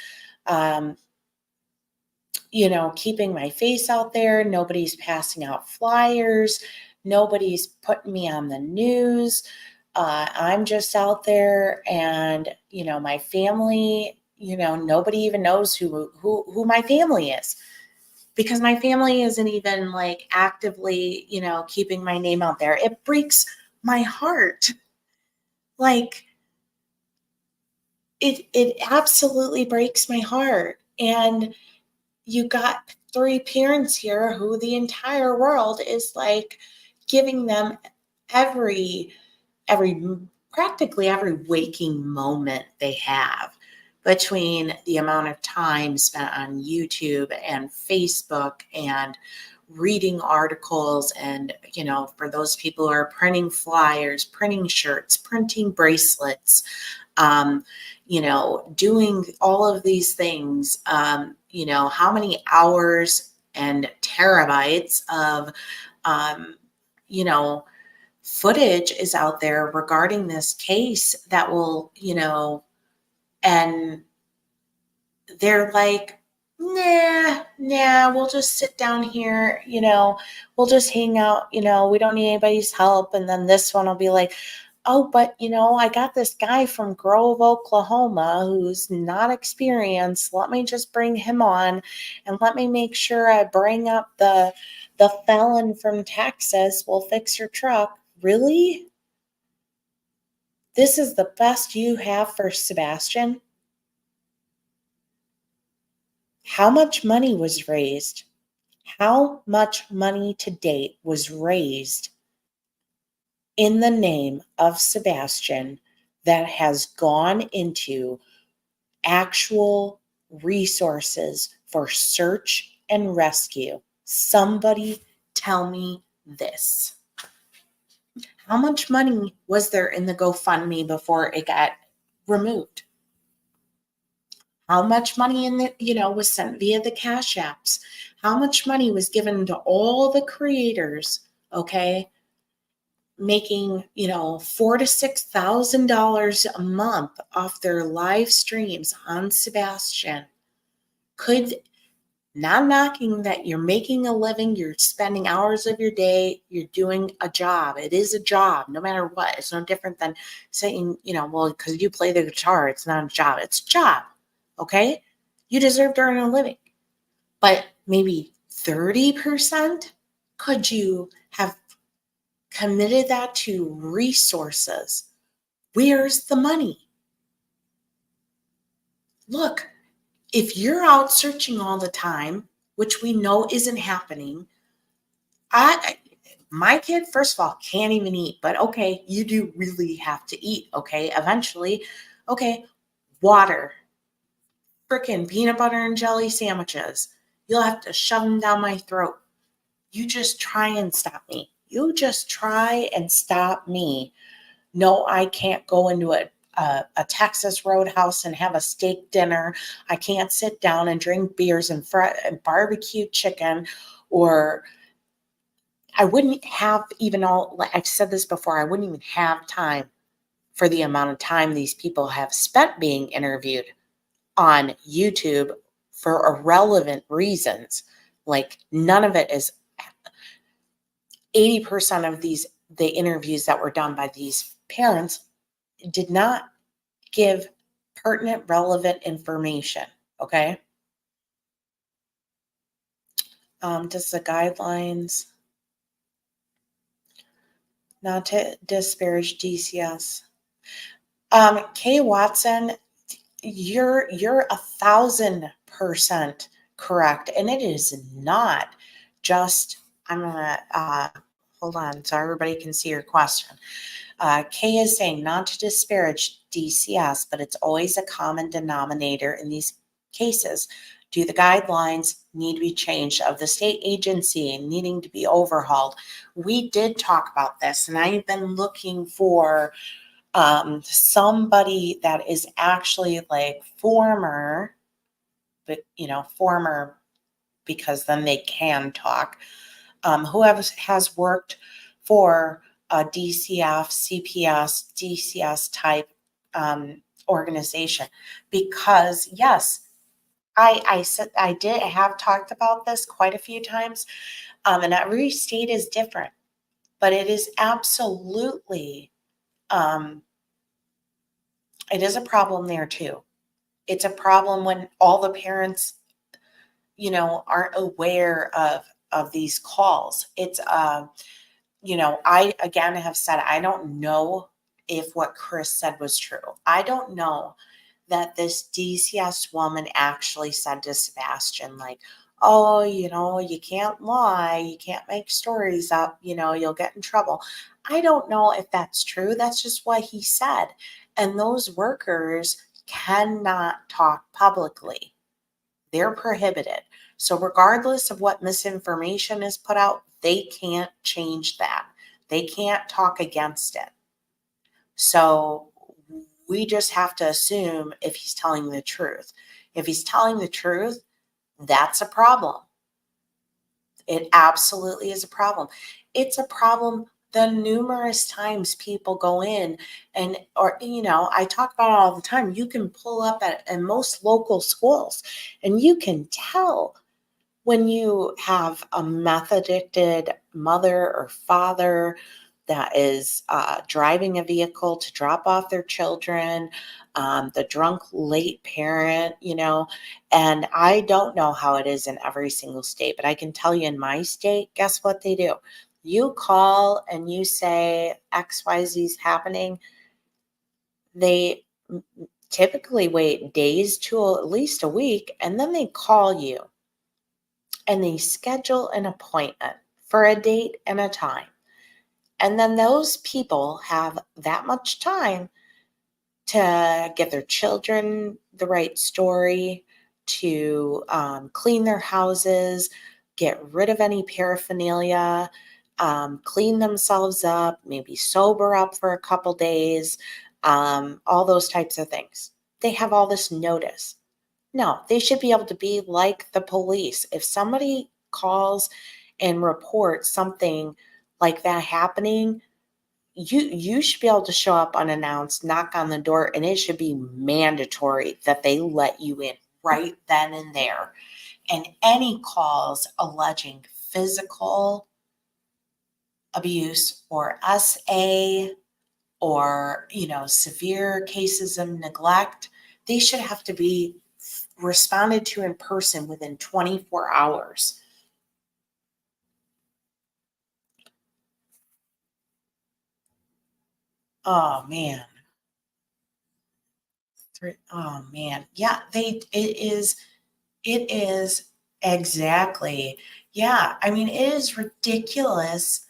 keeping my face out there, nobody's passing out flyers, nobody's putting me on the news. I'm just out there and, my family, nobody even knows who my family is. Because my family isn't even like actively, keeping my name out there. It breaks my heart. Like it absolutely breaks my heart. And you got 3 parents here who the entire world is like giving them practically every waking moment they have between the amount of time spent on YouTube and Facebook and reading articles and, for those people who are printing flyers, printing shirts, printing bracelets, doing all of these things, how many hours and terabytes of, footage is out there regarding this case that will, and they're like, nah, we'll just sit down here, we'll just hang out, we don't need anybody's help. And then this one will be like, oh, but I got this guy from Grove, Oklahoma, who's not experienced. Let me just bring him on and let me make sure I bring up the felon from Texas. Will fix your truck. Really? This is the best you have for Sebastian? How much money was raised? How much money to date was raised in the name of Sebastian that has gone into actual resources for search and rescue? Somebody tell me this. How much money was there in the GoFundMe before it got removed? How much money was sent via the Cash Apps? How much money was given to all the creators, okay, making, $4,000 to $6,000 a month off their live streams on Sebastian? Not knocking that you're making a living, you're spending hours of your day, you're doing a job. It is a job, no matter what. It's no different than saying, well, because you play the guitar, it's not a job. It's a job, okay? You deserve to earn a living. But maybe 30%, could you have committed that to resources? Where's the money? Look, if you're out searching all the time, which we know isn't happening, my kid, first of all, can't even eat, but okay, you do really have to eat, okay, eventually. Okay, water, freaking peanut butter and jelly sandwiches. You'll have to shove them down my throat. You just try and stop me. You just try and stop me. No, I can't go into a Texas Roadhouse and have a steak dinner. I can't sit down and drink beers and barbecue chicken, or I wouldn't have even I've said this before, I wouldn't even have time for the amount of time these people have spent being interviewed on YouTube for irrelevant reasons. Like, none of it is 80% of the interviews that were done by these parents did not give pertinent, relevant information, okay? Just the guidelines, not to disparage DCS. Kay Watson, you're 1,000% correct, and it is not just, I'm gonna hold on so everybody can see your question. Kay is saying, not to disparage DCS, but it's always a common denominator in these cases. Do the guidelines need to be changed of the state agency needing to be overhauled? We did talk about this, and I've been looking for somebody that is actually like former, because then they can talk, who has worked for a DCF, CPS, DCS type organization. Because yes, I said I did have talked about this quite a few times, and every state is different, but it is absolutely, it is a problem there too. It's a problem when all the parents, aren't aware of these calls. It's, I again have said, I don't know if what Chris said was true. I don't know that this DCS woman actually said to Sebastian, like, oh, you can't lie, you can't make stories up, you'll get in trouble. I don't know if that's true. That's just what he said. And those workers cannot talk publicly. They're prohibited. So regardless of what misinformation is put out, they can't change that. They can't talk against it. So we just have to assume if he's telling the truth. If he's telling the truth, that's a problem. It absolutely is a problem. It's a problem the numerous times people go in and, or, I talk about it all the time. You can pull up at most local schools and you can tell when you have a meth addicted mother or father that is driving a vehicle to drop off their children, the drunk late parent, and I don't know how it is in every single state, but I can tell you in my state, guess what they do? You call and you say XYZ is happening. They typically wait days to at least a week, and then they call you and they schedule an appointment for a date and a time. And then those people have that much time to get their children the right story, to clean their houses, get rid of any paraphernalia, clean themselves up, maybe sober up for a couple days, all those types of things. They have all this notice. No, they should be able to be like the police. If somebody calls and reports something like that happening, you should be able to show up unannounced, knock on the door, and it should be mandatory that they let you in right then and there. And any calls alleging physical abuse or SA or, severe cases of neglect, they should have to be responded to in person within 24 hours. Oh man. Oh man. Yeah, it is exactly. Yeah, I mean it is ridiculous.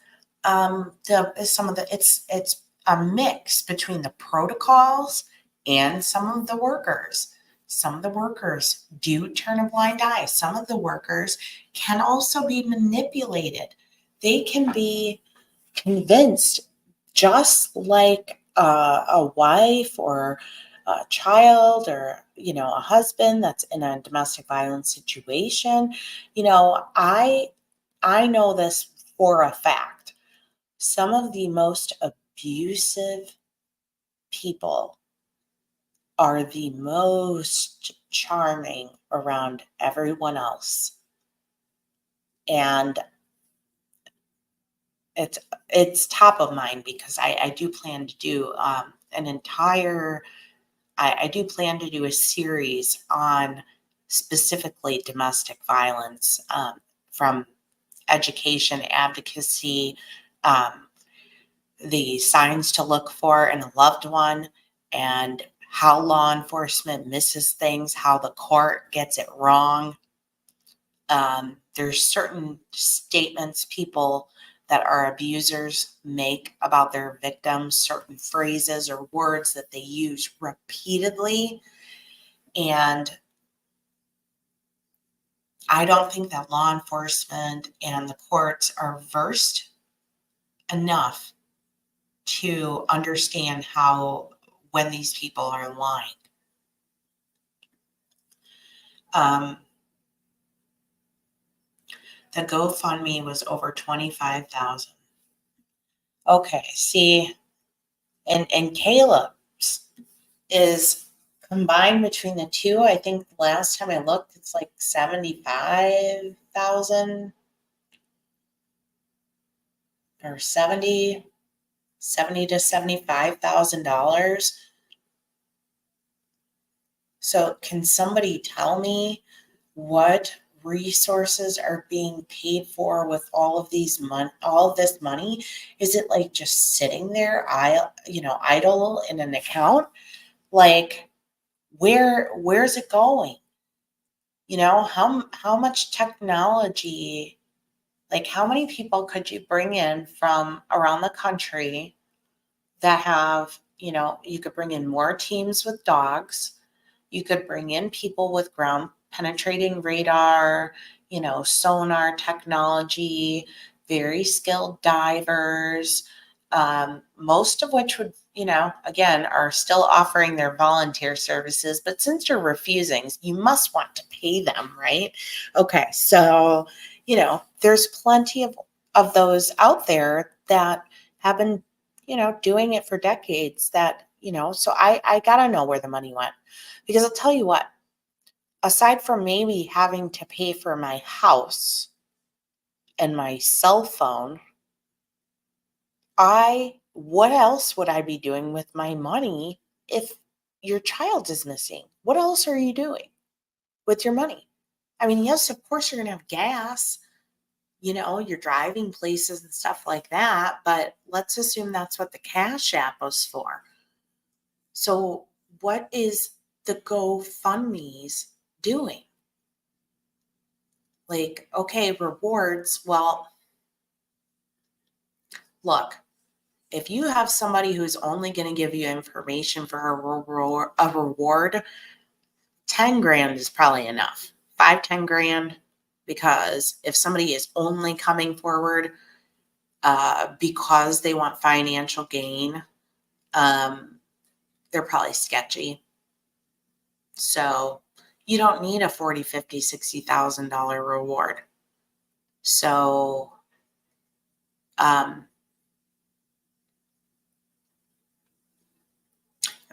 It's a mix between the protocols and some of the workers. Some of the workers do turn a blind eye. Some of the workers can also be manipulated. They can be convinced, just like a wife or a child or a husband that's in a domestic violence situation. I know this for a fact. Some of the most abusive people are the most charming around everyone else. And it's top of mind because I do plan to do I do plan to do a series on specifically domestic violence, from education, advocacy, the signs to look for in a loved one, and how law enforcement misses things, how the court gets it wrong. There's certain statements people that are abusers make about their victims, certain phrases or words that they use repeatedly. And I don't think that law enforcement and the courts are versed enough to understand when these people are lying. The GoFundMe was over 25,000. Okay, see, and Caleb's is combined between the two. I think the last time I looked, it's like 75,000 or 70 to $75,000. So can somebody tell me what resources are being paid for with all of this money? Is it like just sitting there, idle in an account? Like, where's it going? How much technology, like how many people could you bring in from around the country that have, you could bring in more teams with dogs. You could bring in people with ground penetrating radar, sonar technology, very skilled divers, most of which would, again, are still offering their volunteer services. But since you're refusing, you must want to pay them, right? Okay, so, there's plenty of those out there that have been, doing it for decades that, so I got to know where the money went. Because I'll tell you what, aside from maybe having to pay for my house and my cell phone, what else would I be doing with my money if your child is missing? What else are you doing with your money? I mean, yes, of course you're going to have gas, you're driving places and stuff like that, but let's assume that's what the Cash App was for. So what is the GoFundMe's doing? Like, okay, rewards. Well, look, if you have somebody who's only going to give you information for a reward, 10 grand is probably enough. 5-10 grand, because if somebody is only coming forward because they want financial gain, they're probably sketchy. So you don't need a $40, $50, $60,000 reward. So I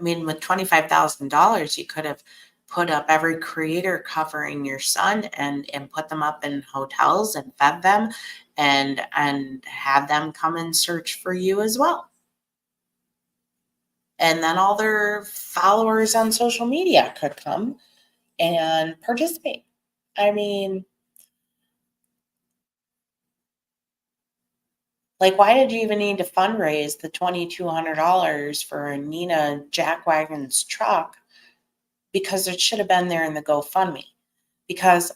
mean, with $25,000, you could have put up every creator covering your son and put them up in hotels and fed them and had them come and search for you as well. And then all their followers on social media could come and participate. I mean, like, why did you even need to fundraise the $2,200 for a Nina Jackwagon's truck? Because it should have been there in the GoFundMe. Because,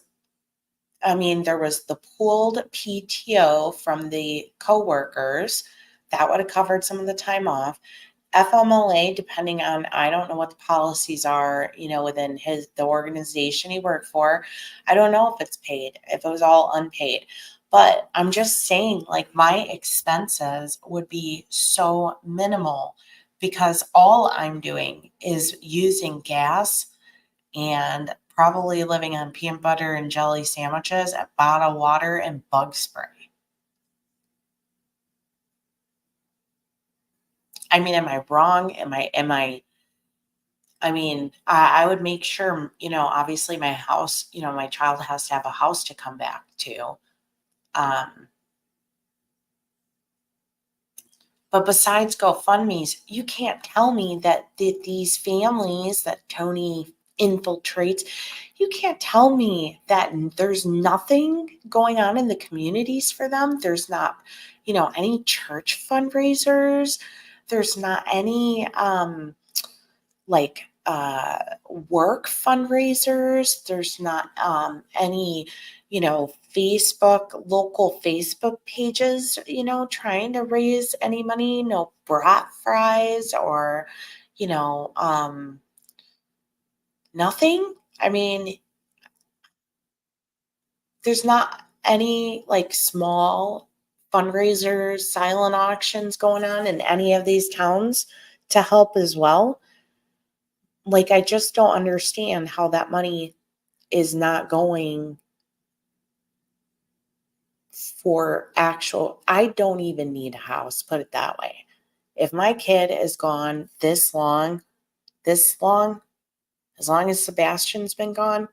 I mean, there was the pooled PTO from the coworkers that would have covered some of the time off. FMLA, depending on, I don't know what the policies are, within the organization he worked for. I don't know if it's paid, if it was all unpaid. But I'm just saying, like, my expenses would be so minimal because all I'm doing is using gas and probably living on peanut butter and jelly sandwiches, and bottled water, and bug spray. I mean, am I wrong? I mean, I would make sure, obviously my house, my child has to have a house to come back to. But besides GoFundMe's, you can't tell me that these families that Tony infiltrates, you can't tell me that there's nothing going on in the communities for them. There's not, any church fundraisers. There's not any work fundraisers. There's not any, local Facebook pages, trying to raise any money. No brat fries or, nothing. I mean, there's not any small fundraisers, silent auctions going on in any of these towns to help as well. Like, I just don't understand how that money is not going for I don't even need a house, put it that way. If my kid is gone this long, as long as Sebastian's been gone,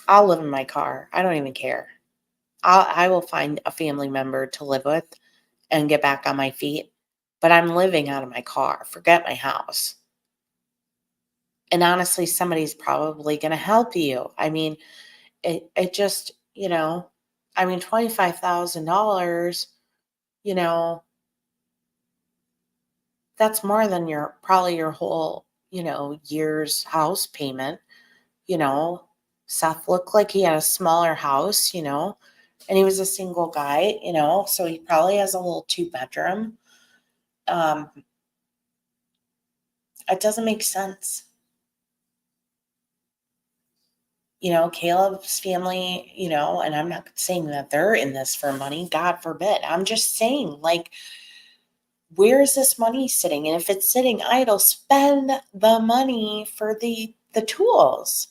I'll live in my car. I don't even care. I will find a family member to live with and get back on my feet, but I'm living out of my car. Forget my house. And honestly, somebody's probably going to help you. I mean, it just, I mean, $25,000, that's more than probably your whole, year's house payment. Seth looked like he had a smaller house, and he was a single guy, so he probably has a little 2-bedroom. It doesn't make sense. Caleb's family, and I'm not saying that they're in this for money, God forbid. I'm just saying, like, where is this money sitting? And if it's sitting idle, spend the money for the tools.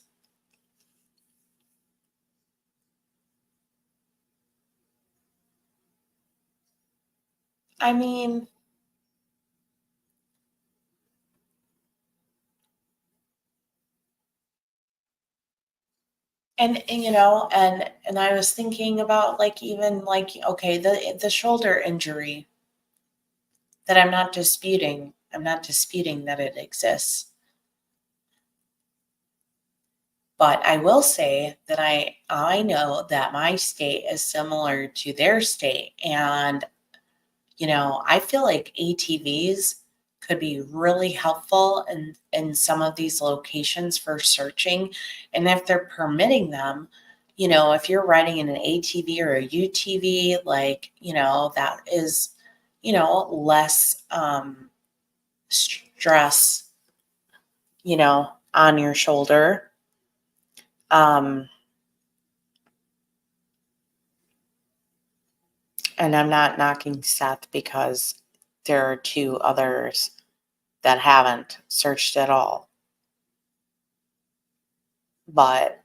I mean, and I was thinking about, like, even like, okay, the shoulder injury that I'm not disputing. I'm not disputing that it exists. But I will say that I know that my state is similar to their state. And, I feel like ATVs could be really helpful in some of these locations for searching. And if they're permitting them, if you're riding in an ATV or a UTV, like, that is, less stress, on your shoulder. And I'm not knocking Seth because there are two others that haven't searched at all. But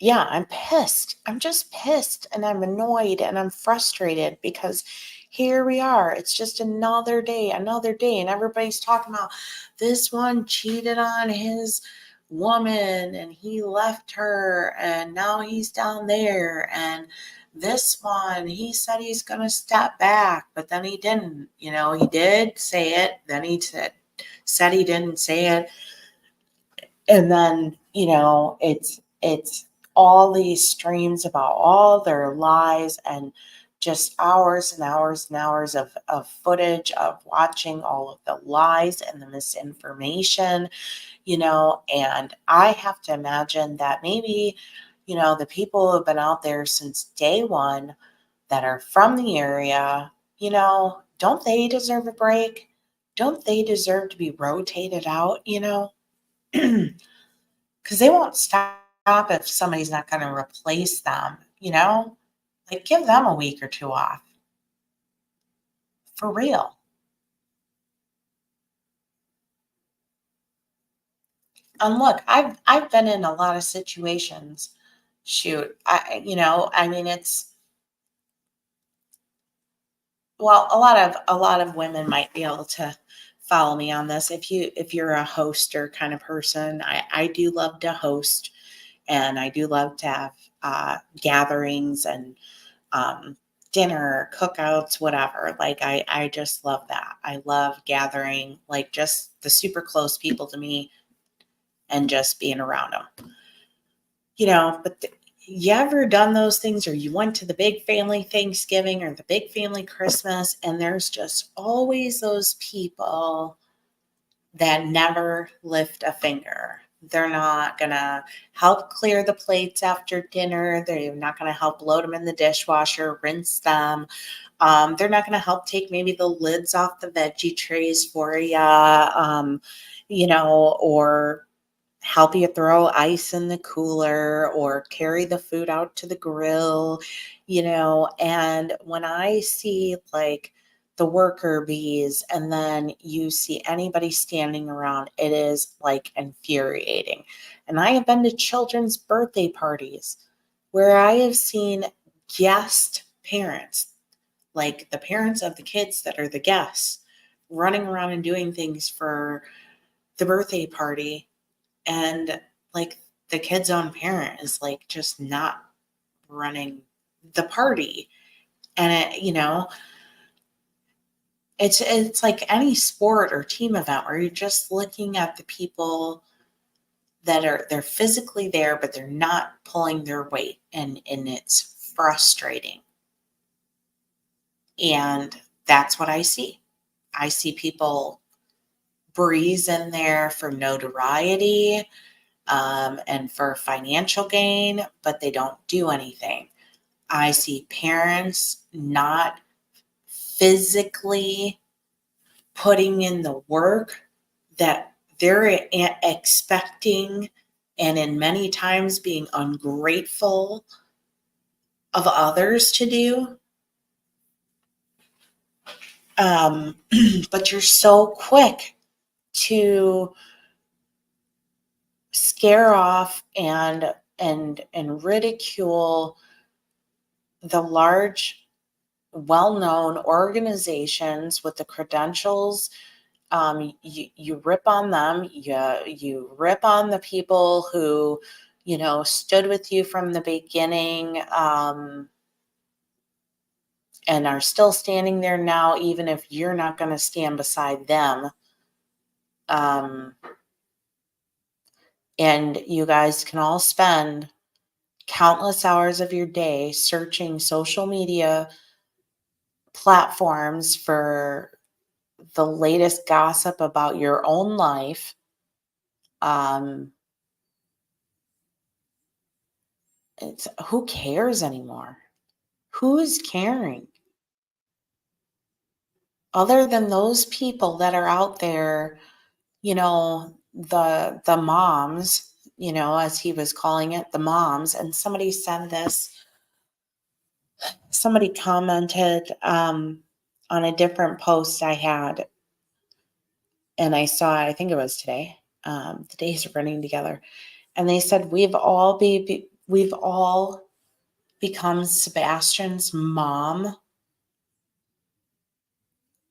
yeah, I'm pissed. I'm just pissed and I'm annoyed and I'm frustrated because here we are. It's just another day. And everybody's talking about this one cheated on his woman and he left her and now he's down there. And this one, he said he's going to step back, but then he didn't. He did say it. Then he said he didn't say it. And then, it's all these streams about all their lies and just hours and hours and hours of footage of watching all of the lies and the misinformation, and I have to imagine that maybe, the people who have been out there since day one that are from the area, don't they deserve a break? Don't they deserve to be rotated out, because they won't stop if somebody's not going to replace them, like give them a week or two off for real. And look, I've been in a lot of situations. Shoot, I mean, a lot of women might be able to follow me on this. If you're a hoster kind of person, I do love to host, and I do love to have gatherings and dinner, cookouts, whatever. Like I just love that. I love gathering like just the super close people to me and just being around them. But you ever done those things, or you went to the big family Thanksgiving or the big family Christmas, and there's just always those people that never lift a finger. They're not going to help clear the plates after dinner. They're not going to help load them in the dishwasher, rinse them. They're not going to help take maybe the lids off the veggie trays for you, or help you throw ice in the cooler or carry the food out to the grill, and when I see like the worker bees and then you see anybody standing around, it is like infuriating. And I have been to children's birthday parties where I have seen guest parents, like the parents of the kids that are the guests, running around and doing things for the birthday party, and like the kid's own parent is like just not running the party. And it's like any sport or team event where you're just looking at the people that they're physically there but they're not pulling their weight, and it's frustrating. And that's what I see. I see people breeze in there for notoriety, and for financial gain, but they don't do anything. I see parents not physically putting in the work that they're expecting and in many times being ungrateful of others to do. But you're so quick to scare off and ridicule the large, well-known organizations with the credentials. You rip on them. You rip on the people who, stood with you from the beginning, and are still standing there now, even if you're not going to stand beside them. And you guys can all spend countless hours of your day searching social media platforms for the latest gossip about your own life. Who cares anymore? Who is caring? Other than those people that are out there, the moms, as he was calling it, the moms. And somebody said this, somebody commented on a different post I had, and I saw, I think it was today. The days are running together. And they said, we've all become Sebastian's mom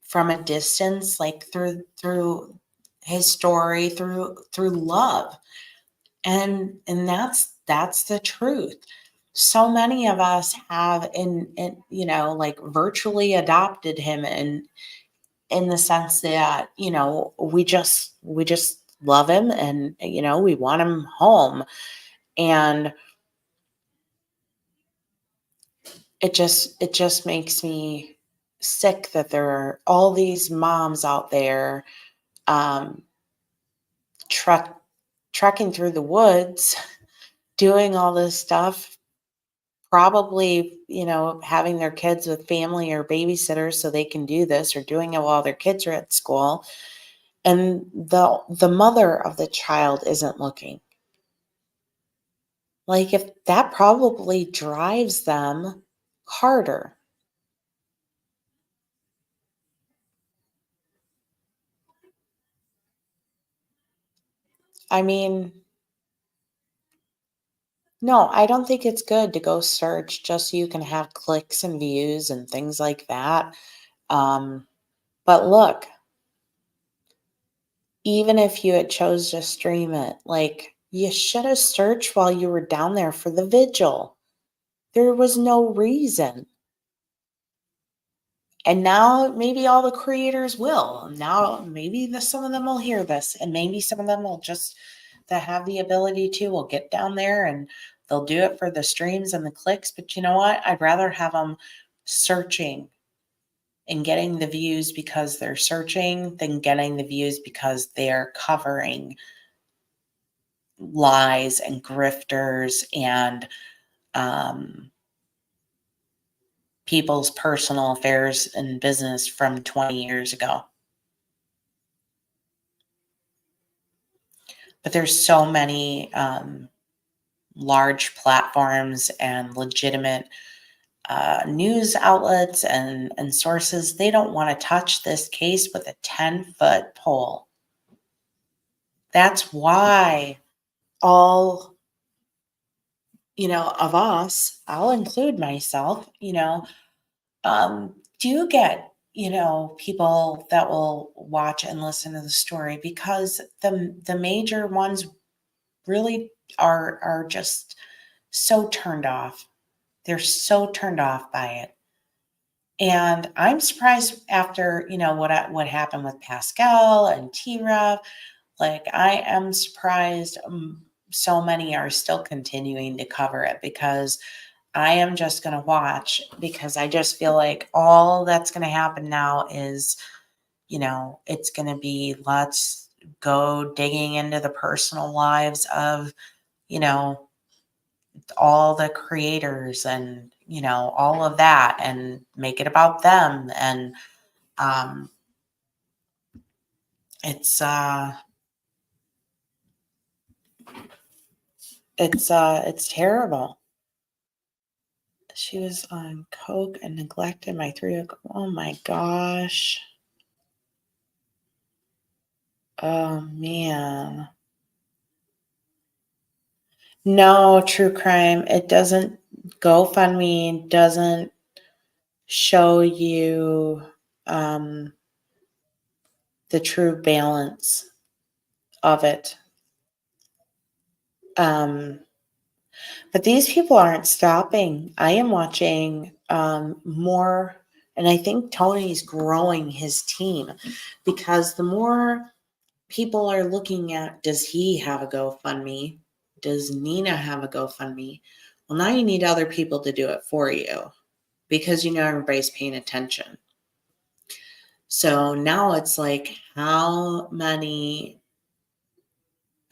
from a distance, like through his story, through love. And that's the truth. So many of us have like virtually adopted him, and in the sense that, we just love him, and, we want him home. And it just makes me sick that there are all these moms out there, trekking through the woods, doing all this stuff, probably, having their kids with family or babysitters so they can do this, or doing it while their kids are at school. And the mother of the child isn't looking. Like, if that probably drives them harder. I mean, no, I don't think it's good to go search just so you can have clicks and views and things like that. But look, even if you had chose to stream it, like, you should have searched while you were down there for the vigil. There was no reason. And now maybe all the creators will. Now maybe some of them will hear this, and maybe some of them will just, that have the ability to, will get down there and they'll do it for the streams and the clicks. But you know what? I'd rather have them searching and getting the views because they're searching than getting the views because they're covering lies and grifters and people's personal affairs and business from 20 years ago. But there's so many large platforms and legitimate news outlets and sources. They don't want to touch this case with a 10-foot pole. That's why all, of us, I'll include myself, do get, people that will watch and listen to the story, because the major ones really are just so turned off. They're so turned off by it. And I'm surprised after, what happened with Pascal and T-Rev. Like, I am surprised so many are still continuing to cover it, because I am just going to watch, because I just feel like all that's going to happen now is, it's going to be, let's go digging into the personal lives of, all the creators and, all of that, and make it about them. And it's It's terrible. She was on coke and neglected my 3-year-old. Oh my gosh. Oh man. No, true crime. It doesn't, GoFundMe doesn't show you um the true balance of it. But these people aren't stopping. I am watching more, and I think Tony's growing his team because the more people are looking at, does he have a GoFundMe? Does Nina have a GoFundMe? Well, now you need other people to do it for you because you know everybody's paying attention. So now it's like, how many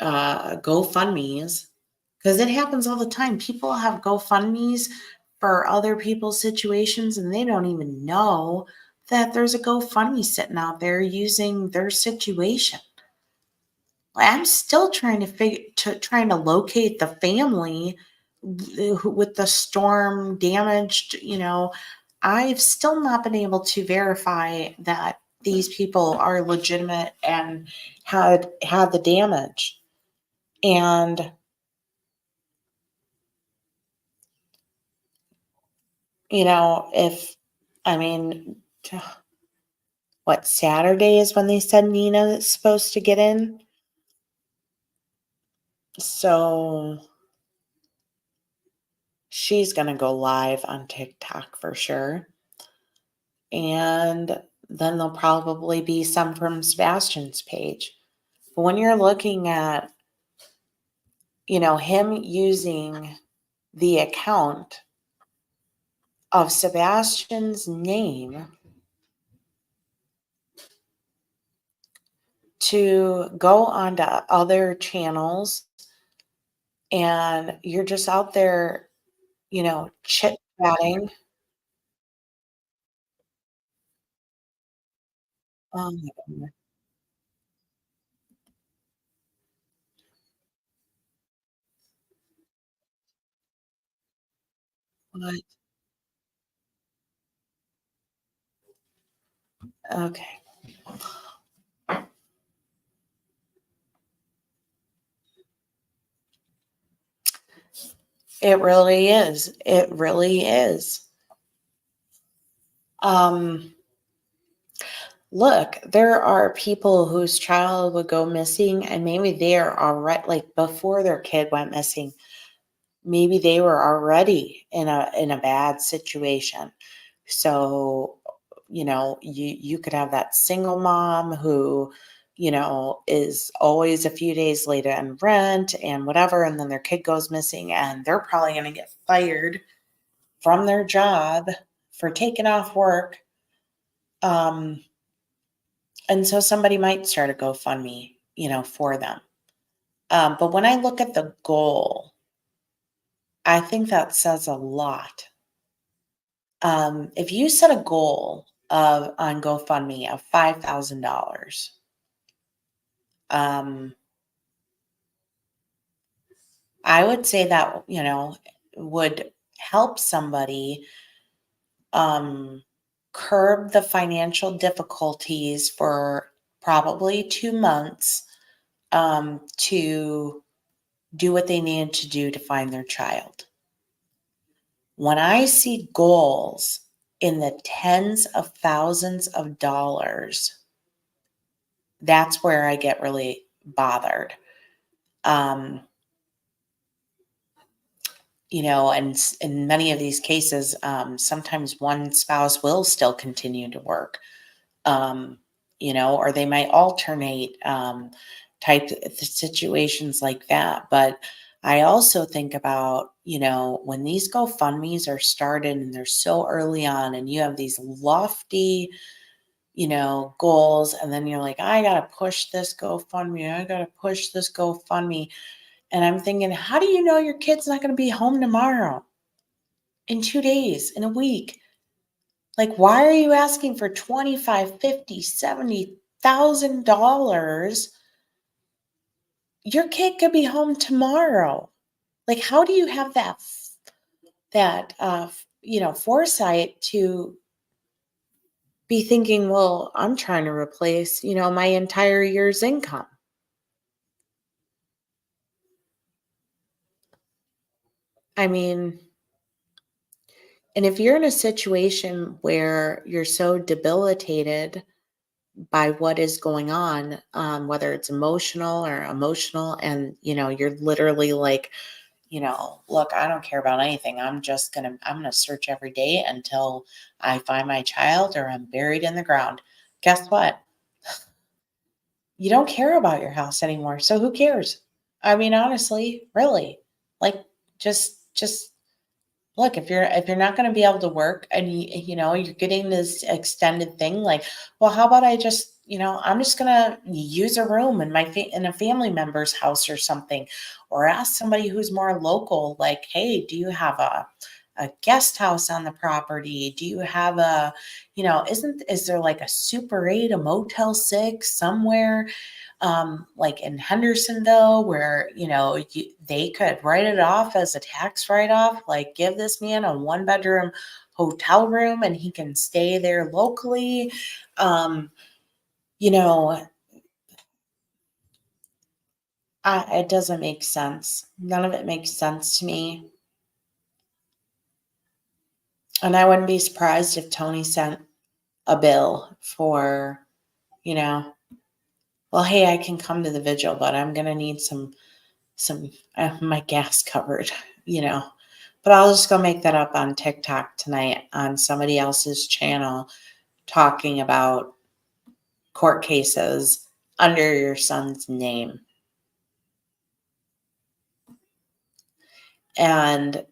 GoFundMes, because it happens all the time. People have GoFundMes for other people's situations and they don't even know that there's a GoFundMe sitting out there using their situation. I'm still trying to locate the family with the storm damaged, I've still not been able to verify that these people are legitimate and had the damage. And if I mean, what, Saturday is when they said Nina is supposed to get in. So she's going to go live on TikTok for sure. And then there'll probably be some from Sebastian's page. But when you're looking at, him using the account of Sebastian's name to go onto other channels, and you're just out there, chit-chatting. Oh my goodness. What? Okay. It really is. It really is. Look, there are people whose child would go missing and maybe they are already, like, before their kid went missing, maybe they were already in a bad situation. So, you could have that single mom who, is always a few days late on rent and whatever, and then their kid goes missing and they're probably going to get fired from their job for taking off work. And so somebody might start a GoFundMe, for them. But when I look at the goal, I think that says a lot. If you set a goal on GoFundMe of $5,000, I would say that, would help somebody curb the financial difficulties for probably 2 months to do what they needed to do to find their child. When I see goals in the tens of thousands of dollars, that's where I get really bothered. And in many of these cases, sometimes one spouse will still continue to work, or they might alternate type situations like that. But I also think about, when these GoFundMes are started and they're so early on and you have these lofty, goals, and then you're like, I got to push this GoFundMe. I got to push this GoFundMe. And I'm thinking, how do you know your kid's not going to be home tomorrow, in 2 days, in a week? Like, why are you asking for $25, $50, $70,000? Your kid could be home tomorrow. Like, how do you have that foresight to be thinking, well, I'm trying to replace, my entire year's income. I mean, and if you're in a situation where you're so debilitated by what is going on, whether it's emotional, and you're literally like, look, I don't care about anything. I'm gonna search every day until I find my child or I'm buried in the ground. Guess what? You don't care about your house anymore. So who cares? I mean, honestly, really, like, just look, if you're not going to be able to work and you're getting this extended thing, like, well, how about I'm just going to use a room in a family member's house or something, or ask somebody who's more local, like, hey, do you have a guest house on the property? Do you have is there like a Super 8, a Motel 6 somewhere, like in Hendersonville, where they could write it off as a tax write-off, like give this man a 1-bedroom hotel room and he can stay there locally. um you know it doesn't make sense. None of it makes sense to me, and I wouldn't be surprised if Tony sent a bill for, you know well, hey, I can come to the vigil, but I'm gonna need some my gas covered, you know. But I'll just go make that up on TikTok tonight on somebody else's channel, talking about court cases under your son's name. And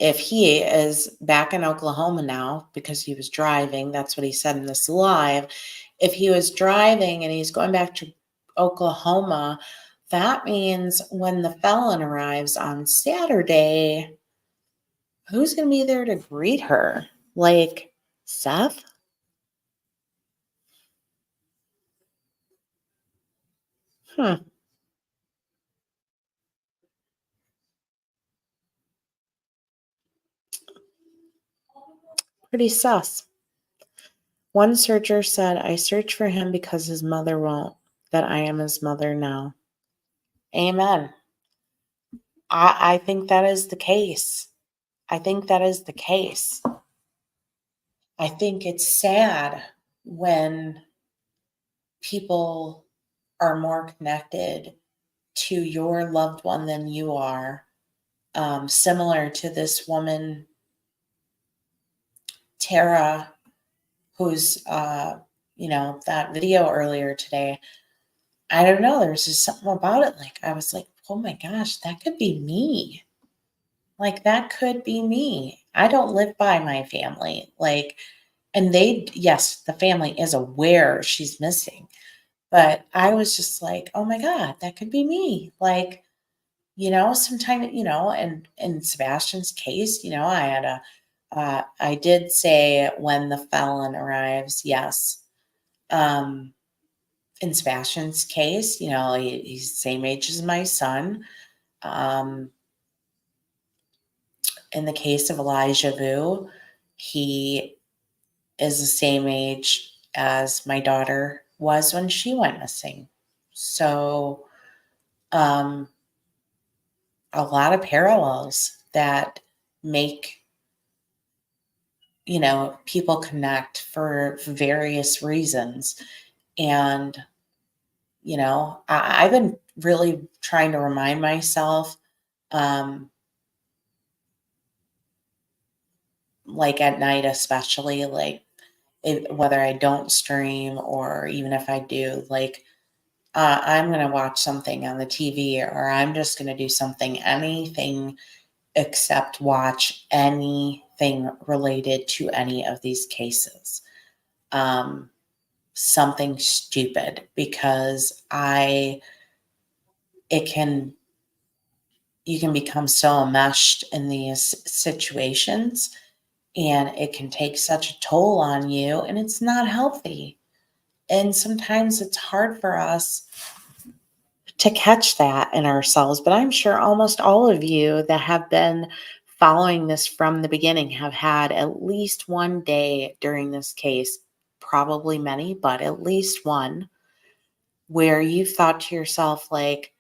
if he is back in Oklahoma now because he was driving, that's what he said in this live. If he was driving and he's going back to Oklahoma, that means when the felon arrives on Saturday, who's going to be there to greet her? Like, Seth? Hmm. Pretty sus. One searcher said, I search for him because his mother won't, that I am his mother now. Amen. I think that is the case. I think that is the case. I think it's sad when people are more connected to your loved one than you are. Similar to this woman, Tara, who's, that video earlier today. I don't know. There was just something about it. Like, I was like, oh my gosh, that could be me. Like, that could be me. I don't live by my family. Like, and yes, the family is aware she's missing. But I was just like, oh my God, that could be me. Like, sometime, and in Sebastian's case, I did say when the felon arrives, yes. In Sebastian's case, he's the same age as my son. In the case of Elijah Vu, he is the same age as my daughter was when she went missing. So, a lot of parallels that make, people connect for various reasons. And, I've been really trying to remind myself, like at night, especially, like, whether I don't stream or even if I do, like, I'm going to watch something on the TV, or I'm just going to do anything except watch anything related to any of these cases. Something stupid, because you can become so enmeshed in these situations, and it can take such a toll on you, and it's not healthy. And sometimes it's hard for us to catch that in ourselves. But I'm sure almost all of you that have been following this from the beginning have had at least one day during this case, probably many, but at least one, where you've thought to yourself, like,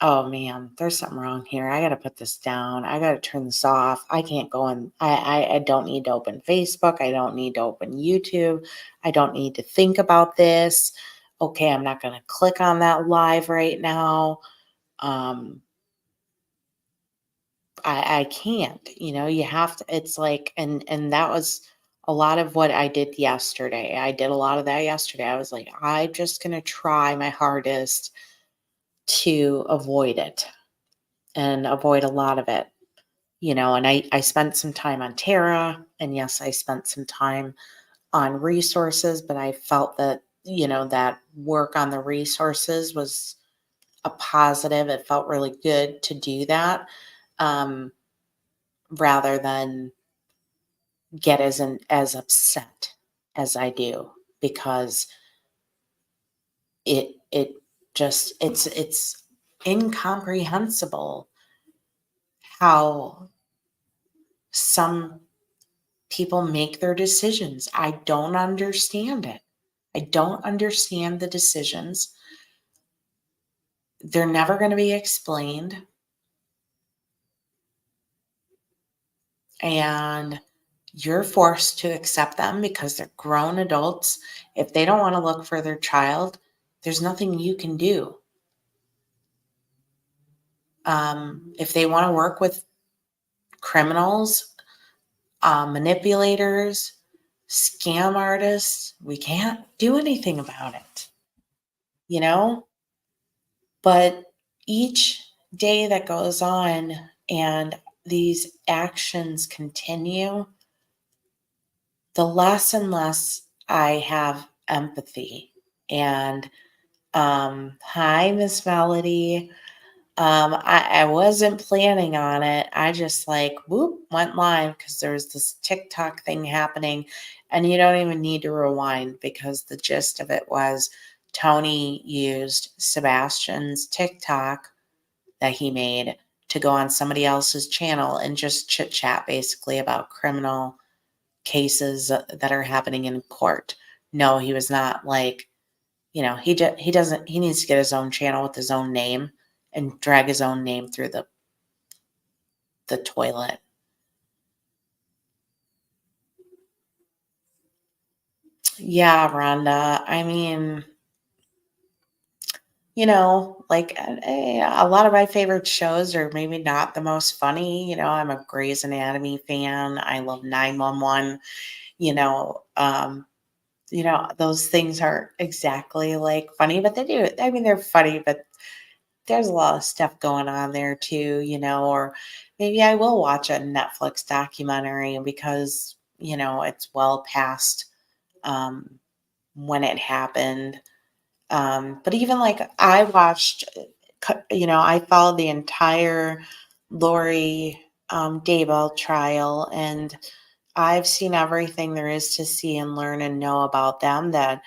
oh man, there's something wrong here. I got to put this down. I got to turn this off. I can't go on. I don't need to open Facebook. I don't need to open YouTube. I don't need to think about this. Okay, I'm not going to click on that live right now. I can't, you have to, it's like, and that was a lot of what I did yesterday. I did a lot of that yesterday. I was like, I'm just going to try my hardest to avoid it and avoid a lot of it, and I spent some time on Terra, and yes, I spent some time on resources, but I felt that, that work on the resources was a positive. It felt really good to do that. Rather than get as upset as I do, because it just it's incomprehensible how some people make their decisions. I don't understand it. I don't understand the decisions. They're never going to be explained. And you're forced to accept them because they're grown adults. If they don't want to look for their child, there's nothing you can do. If they want to work with criminals, manipulators, scam artists, we can't do anything about it, you know? But each day that goes on and these actions continue, the less and less I have empathy. And hi, Miss Melody. I wasn't planning on it. I just like whoop went live because there's this TikTok thing happening, and you don't even need to rewind because the gist of it was Tony used Sebastian's TikTok that he made to go on somebody else's channel and just chit chat basically about criminal cases that are happening in court. No, he was not like, he doesn't, he needs to get his own channel with his own name and drag his own name through the toilet. Yeah, Rhonda. I mean, like a lot of my favorite shows are maybe not the most funny. I'm a Grey's Anatomy fan. I love 911. You know, um, those things aren't exactly like funny, but they do. I mean, they're funny, but there's a lot of stuff going on there too, or maybe I will watch a Netflix documentary because, it's well past um, when it happened. But even like I watched, I followed the entire Lori Daybell trial, and I've seen everything there is to see and learn and know about them. That,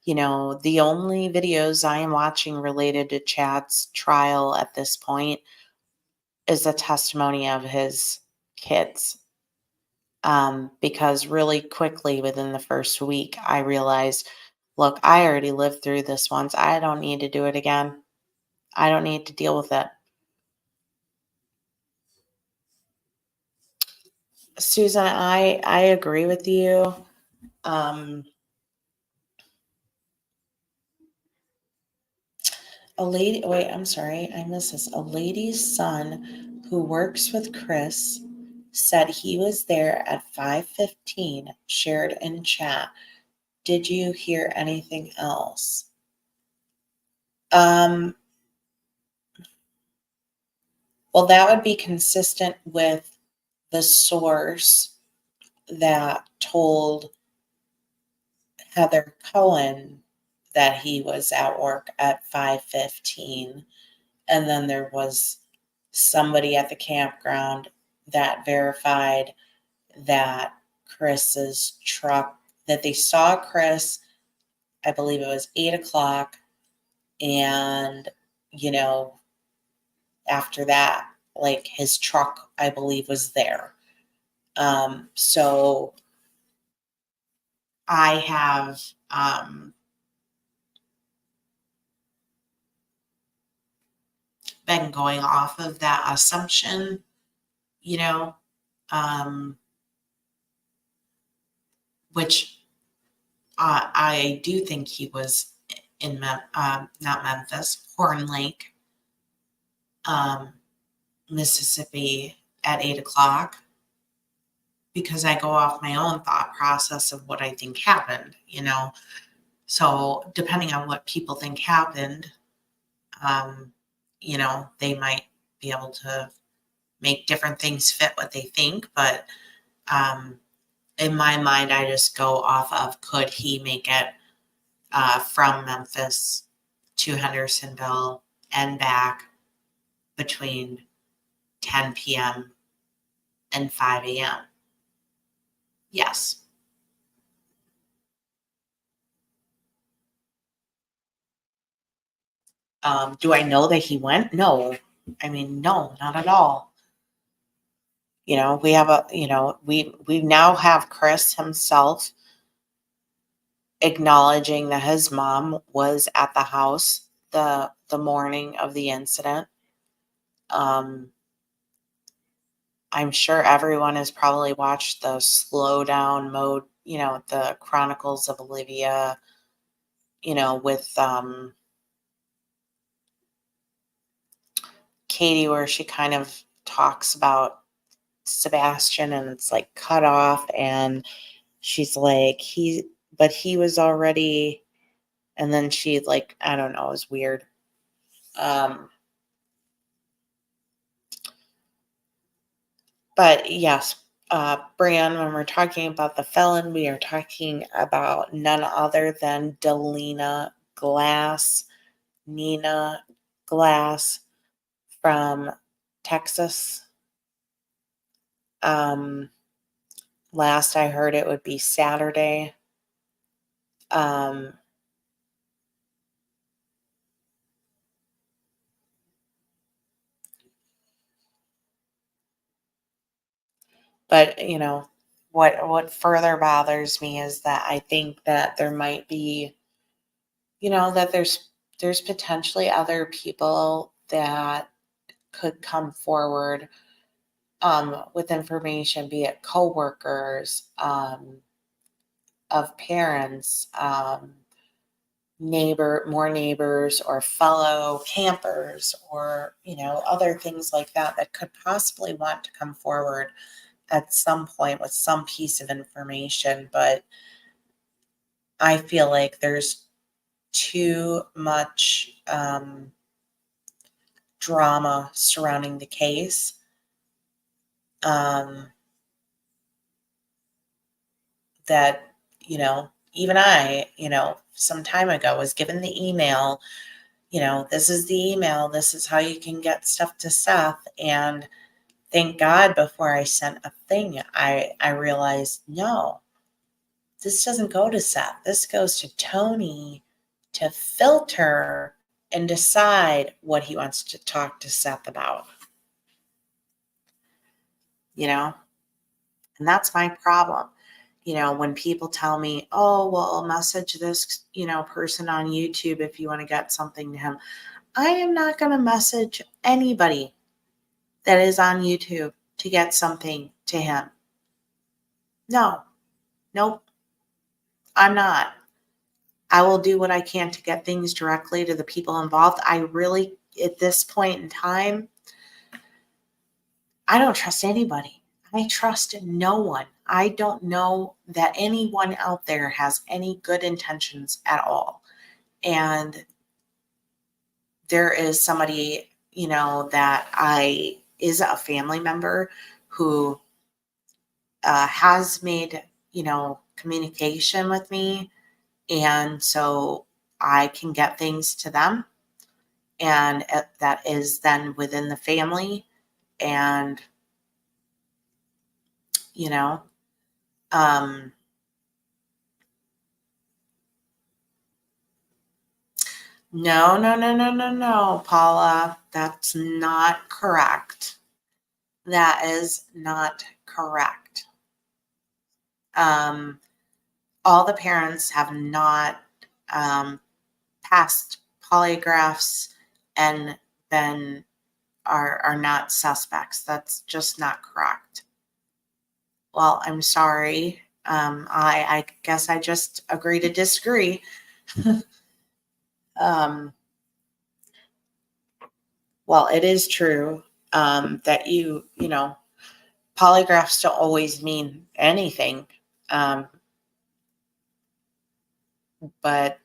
the only videos I am watching related to Chad's trial at this point is the testimony of his kids. Because really quickly within the first week, I realized, look, I already lived through this once. I don't need to do it again. I don't need to deal with it. Susan, I agree with you. I'm sorry, I missed this. A lady's son who works with Chris said he was there at 5:15, shared in chat. Did you hear anything else? Well, that would be consistent with the source that told Heather Cohen that he was at work at 5:15. And then there was somebody at the campground that verified that Chris's truck, that they saw Chris, I believe it was 8 o'clock, and you know, after that, like his truck, I believe, was there. So I have been going off of that assumption, you know, which I do think he was in not Memphis, Horn Lake, Mississippi at 8 o'clock, because I go off my own thought process of what I think happened, you know. So depending on what people think happened, you know, they might be able to make different things fit what they think. But in my mind, I just go off of, could he make it from Memphis to Hendersonville and back between 10 p.m. and 5 a.m.? Yes. Do I know that he went? No. I mean, no, not at all. You know, we have we now have Chris himself acknowledging that his mom was at the house the morning of the incident. I'm sure everyone has probably watched the slow down mode, you know, the Chronicles of Olivia, you know, with Katie, where she kind of talks about Sebastian and it's like cut off, and she's like, but he was already, and then she, like, I don't know, it was weird. But yes, Brian, when we're talking about the felon, we are talking about none other than Nina Glass from Texas. Last I heard, it would be Saturday. But you know, what further bothers me is that I think that there might be, you know, that there's potentially other people that could come forward with information, be it coworkers, of parents, more neighbors, or fellow campers, or, you know, other things like that that could possibly want to come forward at some point with some piece of information. But I feel like there's too much drama surrounding the case. That, you know, even I, you know, some time ago was given the email, you know, this is the email, this is how you can get stuff to Seth. And thank God, before I sent a thing, I realized, no, this doesn't go to Seth. This goes to Tony to filter and decide what he wants to talk to Seth about. You know, and that's my problem. You know, when people tell me, oh, well, I'll message this, you know, person on YouTube if you want to get something to him. I am not going to message anybody that is on YouTube to get something to him. No, nope, I'm not. I will do what I can to get things directly to the people involved. I really, at this point in time, I don't trust anybody. I trust no one. I don't know that anyone out there has any good intentions at all. And there is somebody, you know, that is a family member who has made, you know, communication with me. And so I can get things to them. And that is then within the family. And, you know, No, no, no, no, no, no, Paula. That's not correct. That is not correct. All the parents have not passed polygraphs and then are not suspects. That's just not correct. Well, I'm sorry. I guess I just agree to disagree. Well, it is true that you know, polygraphs don't always mean anything. But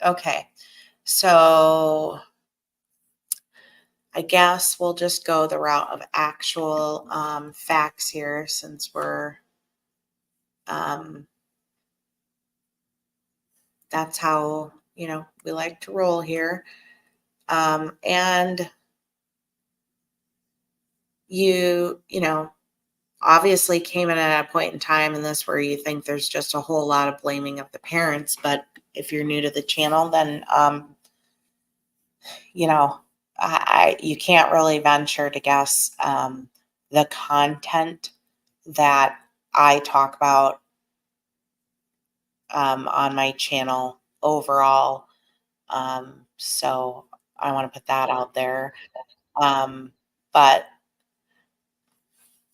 okay, so I guess we'll just go the route of actual facts here since we're that's how, you know, we like to roll here. And you know, obviously came in at a point in time in this where you think there's just a whole lot of blaming of the parents. But if you're new to the channel, then, you know, you can't really venture to guess the content that I talk about on my channel overall. So I want to put that out there. But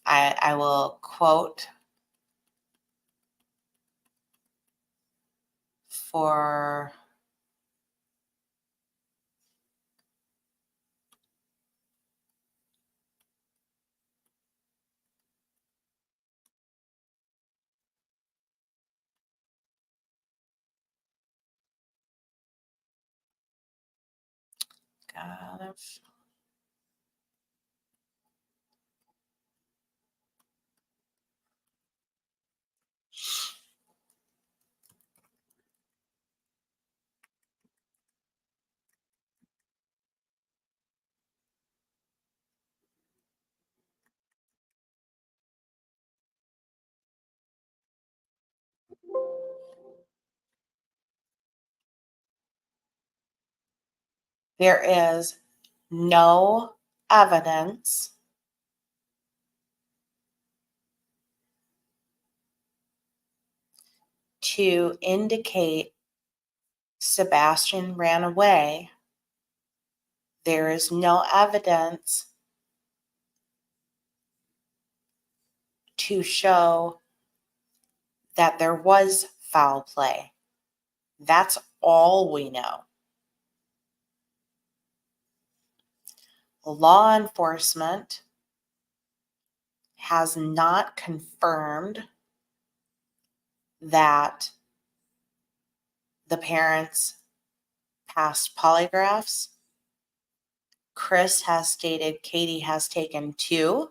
I will quote for God, there is no evidence to indicate Sebastian ran away. There is no evidence to show that there was foul play. That's all we know. Law enforcement has not confirmed that the parents passed polygraphs. Chris has stated Katie has taken 2.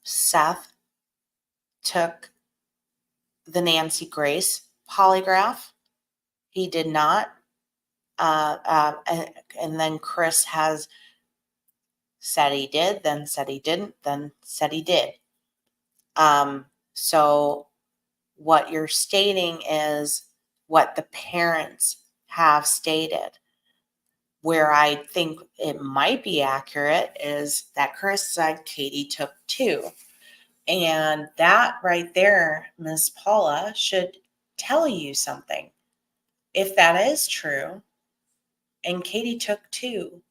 Seth took the Nancy Grace polygraph. He did not. And then Chris has said he did, then said he didn't, then said he did. So what you're stating is what the parents have stated. Where I think it might be accurate is that Chris said Katie took 2. And that right there, Miss Paula, should tell you something. If that is true, and Katie took 2,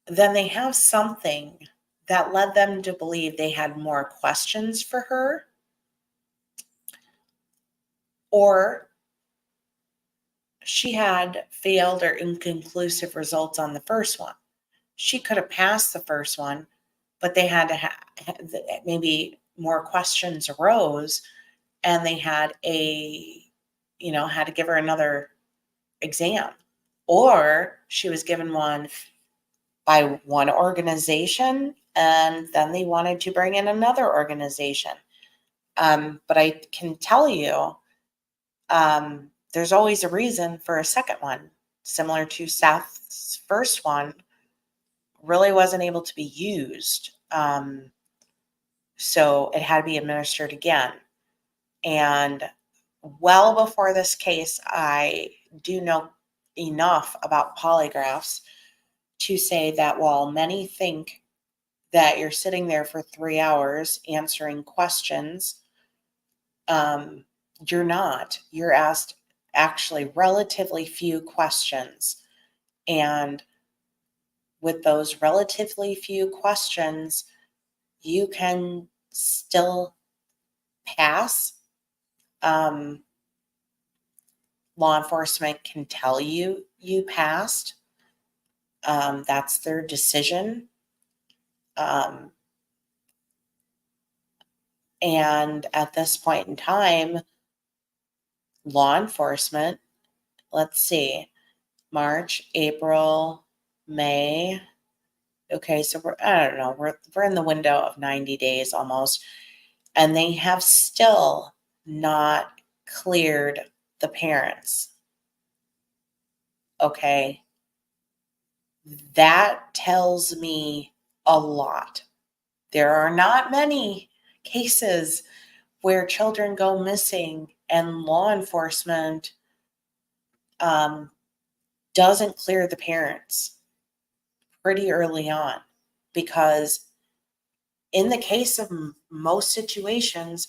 then they have something that led them to believe they had more questions for her, or she had failed or inconclusive results on the first one. She could have passed the first one, but they had to have maybe more questions arose, and they had had to give her another exam, or she was given one by one organization and then they wanted to bring in another organization. But I can tell you, there's always a reason for a second one, similar to Seth's first one really wasn't able to be used. So it had to be administered again. And well before this case, I do know enough about polygraphs to say that while many think that you're sitting there for 3 hours answering questions, you're not. You're asked actually relatively few questions. And with those relatively few questions, you can still pass. Law enforcement can tell you you passed. That's their decision. And at this point in time, law enforcement, let's see, March, April, May. Okay, so I don't know, we're in the window of 90 days almost, and they have still not cleared the parents. Okay, that tells me a lot. There are not many cases where children go missing and law enforcement doesn't clear the parents pretty early on, because in the case of most situations,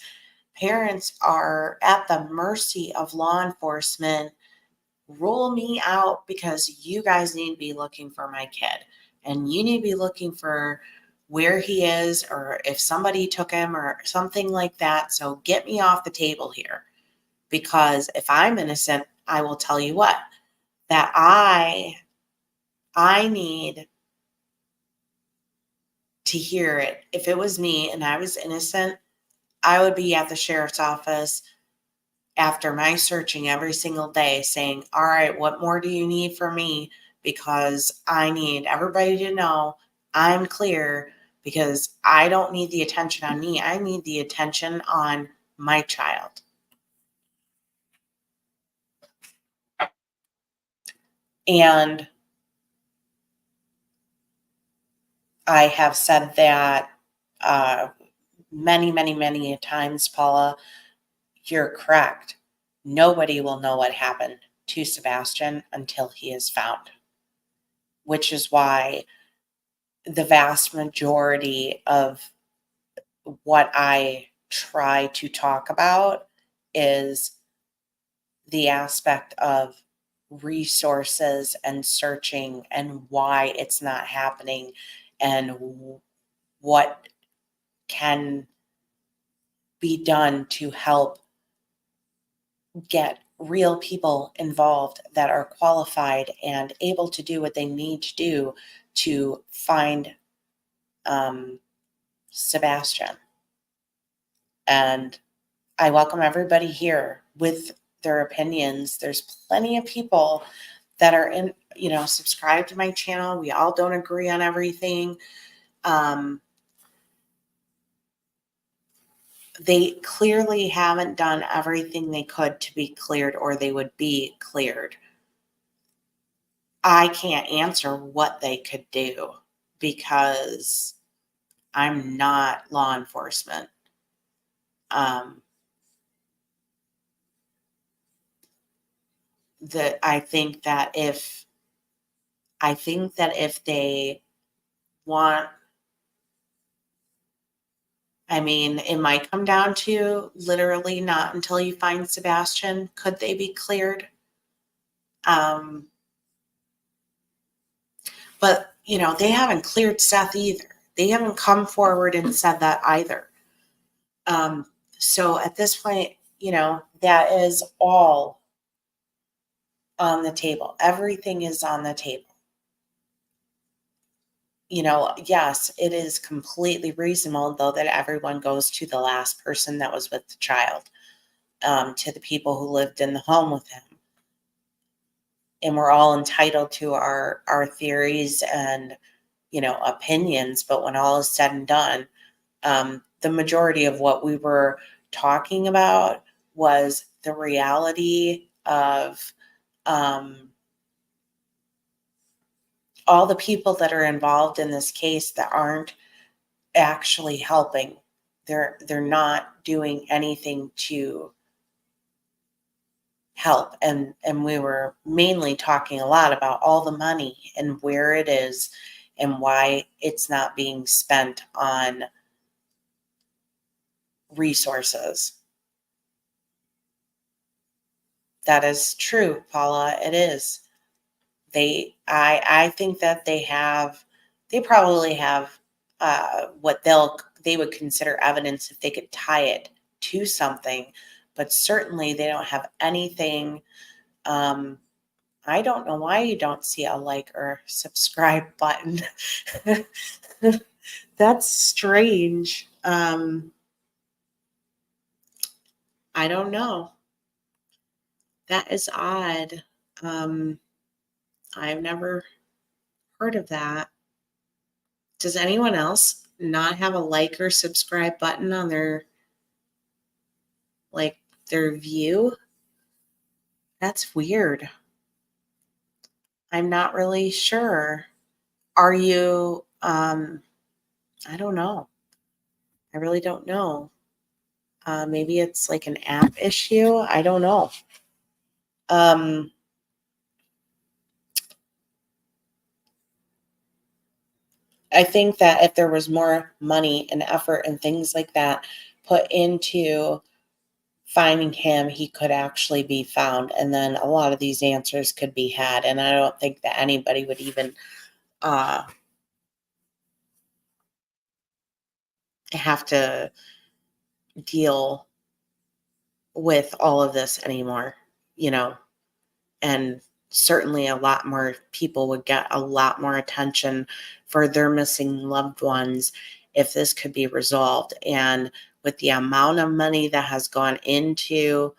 parents are at the mercy of law enforcement. Rule me out because you guys need to be looking for my kid, and you need to be looking for where he is, or if somebody took him or something like that. So get me off the table here, because if I'm innocent, I will tell you what, that I need to hear it. If it was me and I was innocent, I would be at the sheriff's office after my searching every single day saying, all right, what more do you need from me? Because I need everybody to know I'm clear, because I don't need the attention on me. I need the attention on my child. And I have said that many, many, many times, Paula. You're correct. Nobody will know what happened to Sebastian until he is found, which is why the vast majority of what I try to talk about is the aspect of resources and searching and why it's not happening and what can be done to help get real people involved that are qualified and able to do what they need to do to find Sebastian. And I welcome everybody here with their opinions. There's plenty of people that are subscribe to my channel. We all don't agree on everything. They clearly haven't done everything they could to be cleared, or they would be cleared. I can't answer what they could do because I'm not law enforcement. I think that if they want, it might come down to literally not until you find Sebastian could they be cleared. But they haven't cleared Seth either. They haven't come forward and said that either. So at this point, that is all on the table. Everything is on the table. Yes, it is completely reasonable, though, that everyone goes to the last person that was with the child, to the people who lived in the home with him. And we're all entitled to our theories and, opinions. But when all is said and done, the majority of what we were talking about was the reality of all the people that are involved in this case that aren't actually helping. They're not doing anything to help. And we were mainly talking a lot about all the money and where it is and why it's not being spent on resources. That is true, Paula. It is. I think that they probably have what they would consider evidence if they could tie it to something, but certainly they don't have anything. I don't know why you don't see a like or subscribe button. That's strange. I don't know. That is odd. I've never heard of that. Does anyone else not have a like or subscribe button on their view? That's weird. I'm not really sure. Are you I don't know. I really don't know. Maybe it's like an app issue. I don't know. I think that if there was more money and effort and things like that put into finding him, he could actually be found. And then a lot of these answers could be had. And I don't think that anybody would even have to deal with all of this anymore, and certainly a lot more people would get a lot more attention for their missing loved ones if this could be resolved. And with the amount of money that has gone into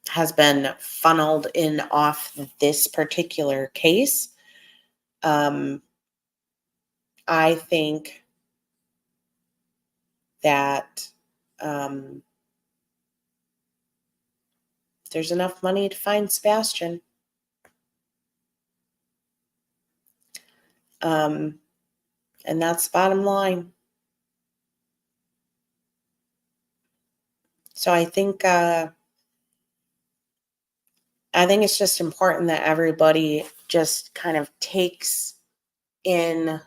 has been funneled in off this particular case, I think that there's enough money to find Sebastian. And that's the bottom line. So I think it's just important that everybody just kind of takes in,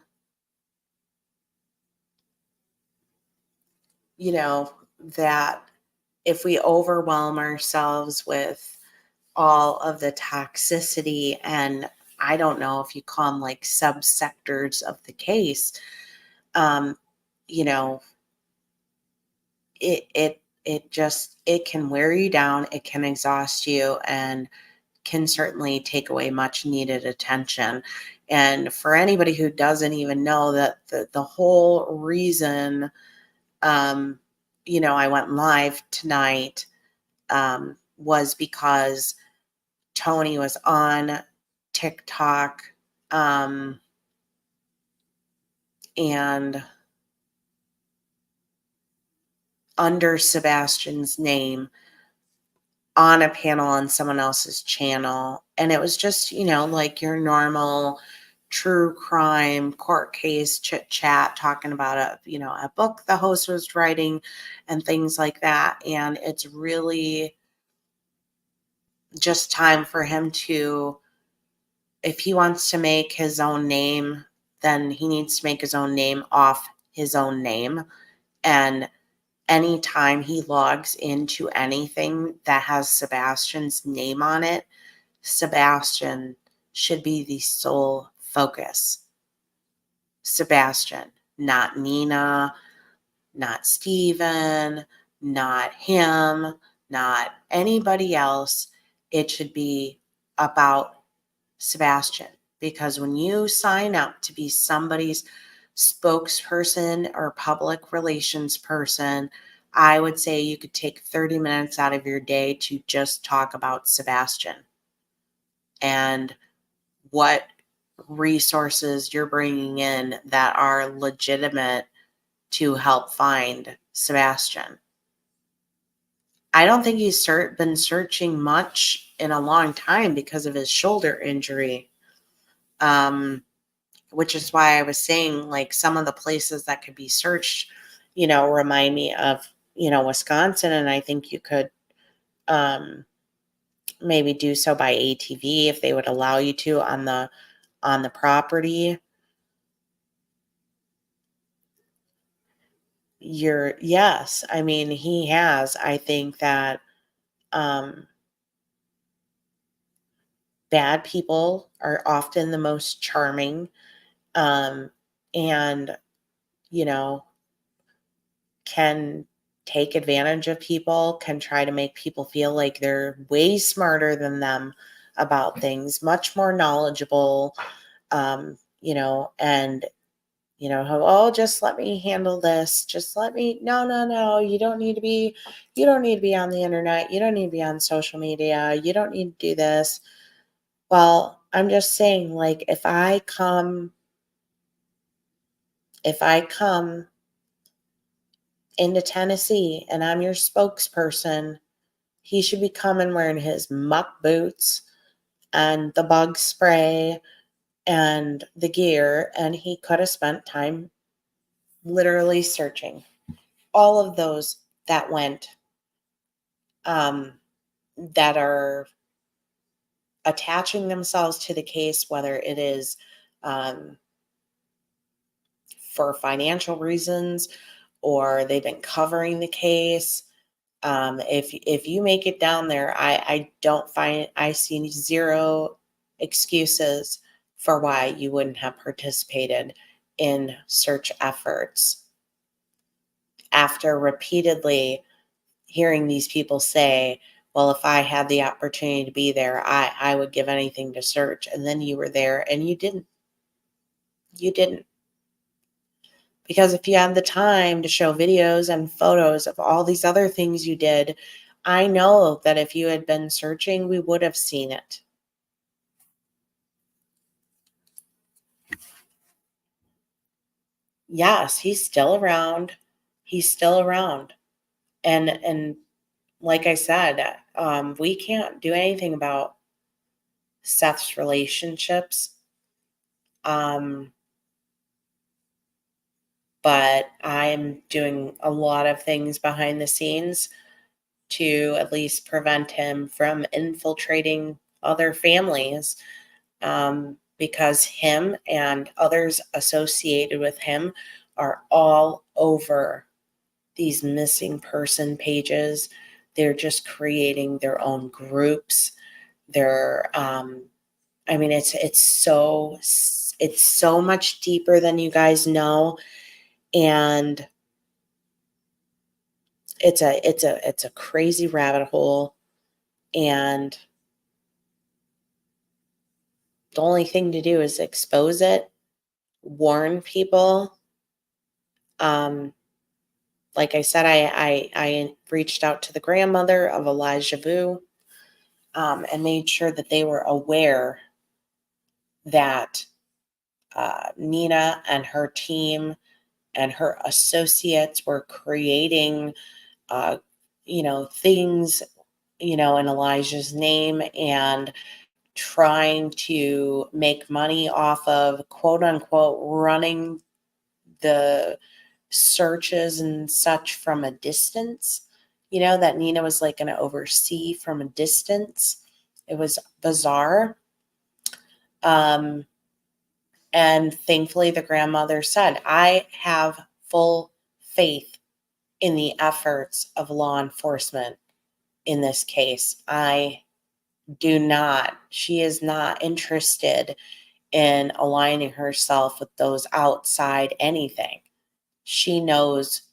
that if we overwhelm ourselves with all of the toxicity, and I don't know if you call them like subsectors of the case, it can wear you down, it can exhaust you, and can certainly take away much needed attention. And for anybody who doesn't even know that the whole reason, I went live tonight, was because Tony was on TikTok, and under Sebastian's name on a panel on someone else's channel. And it was just, like your normal true crime court case chit chat, talking about a book the host was writing and things like that. And it's really just time for him to, if he wants to make his own name, then he needs to make his own name off his own name. And anytime he logs into anything that has Sebastian's name on it, Sebastian should be the sole focus. Sebastian, not Nina, not Steven, not him, not anybody else. It should be about Sebastian, because when you sign up to be somebody's spokesperson or public relations person, I would say you could take 30 minutes out of your day to just talk about Sebastian and what resources you're bringing in that are legitimate to help find Sebastian. I don't think he's been searching much in a long time because of his shoulder injury. Which is why I was saying, like, some of the places that could be searched, remind me of, Wisconsin. And I think you could maybe do so by ATV if they would allow you to on the property. Yes, I mean, he has. I think that um bad people are often the most charming, um and you know can take advantage of people, can try to make people feel like they're way smarter than them about things, much more knowledgeable, and oh, just let me handle this. Just let me, no, no, no, you don't need to be on the internet. You don't need to be on social media. You don't need to do this. Well, I'm just saying, like, if I come into Tennessee and I'm your spokesperson, he should be coming wearing his muck boots and the bug spray and the gear, and he could have spent time literally searching all of those that went, um, that are attaching themselves to the case, whether it is um, for financial reasons or they've been covering the case. If you make it down there, I see zero excuses for why you wouldn't have participated in search efforts after repeatedly hearing these people say, well, if I had the opportunity to be there, I would give anything to search. And then you were there and you didn't. You didn't. Because if you had the time to show videos and photos of all these other things you did, I know that if you had been searching, we would have seen it. Yes, he's still around. He's still around. And like I said, we can't do anything about Seth's relationships. But I'm doing a lot of things behind the scenes to at least prevent him from infiltrating other families, because him and others associated with him are all over these missing person pages. They're just creating their own groups. They're, I mean, it's so much deeper than you guys know, and it's a crazy rabbit hole, and the only thing to do is expose it, warn people. Like I said, I reached out to the grandmother of Elijah Vu, and made sure that they were aware that Nina and her team and her associates were creating, things, in Elijah's name and trying to make money off of, quote unquote, running the searches and such from a distance, that Nina was like going to oversee from a distance. It was bizarre. And thankfully, the grandmother said, I have full faith in the efforts of law enforcement in this case. She is not interested in aligning herself with those outside anything. She knows,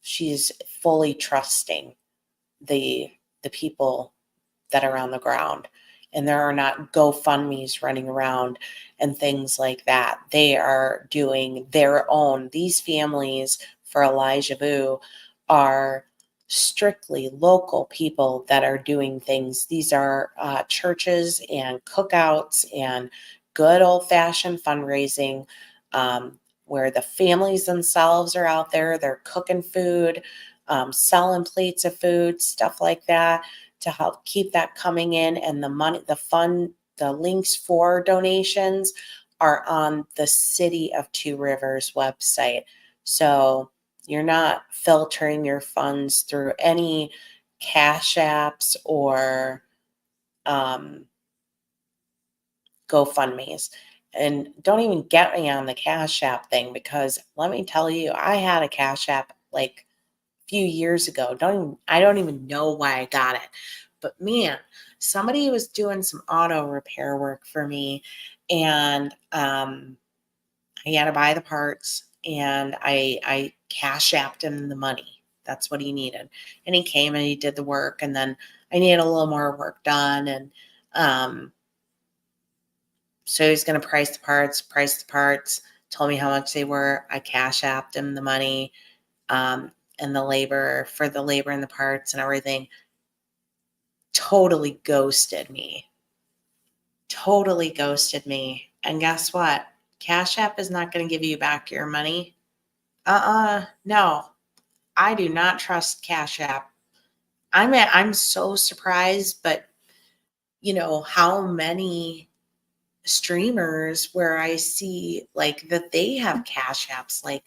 she's fully trusting the people that are on the ground. And there are not GoFundMes running around and things like that. They are doing their own. These families for Elijah Vu are strictly local people that are doing things. These are churches and cookouts and good old-fashioned fundraising, where the families themselves are out there. They're cooking food. selling plates of food, stuff like that, to help keep that coming in. And the money, the links for donations are on the City of Two Rivers website. So you're not filtering your funds through any Cash Apps or GoFundMe's. And don't even get me on the Cash App thing, because let me tell you, I had a Cash App like a few years ago. I don't even know why I got it. But man, somebody was doing some auto repair work for me, and he had to buy the parts, and I Cash Apped him the money. That's what he needed. And he came and he did the work, and then I needed a little more work done. And so he's going to price the parts, told me how much they were. I Cash Apped him the money, and the labor for the labor and the parts and everything. Totally ghosted me. And guess what? Cash App is not going to give you back your money. No, I do not trust Cash App. I'm so surprised, but you know, how many streamers where I see like that they have Cash Apps, like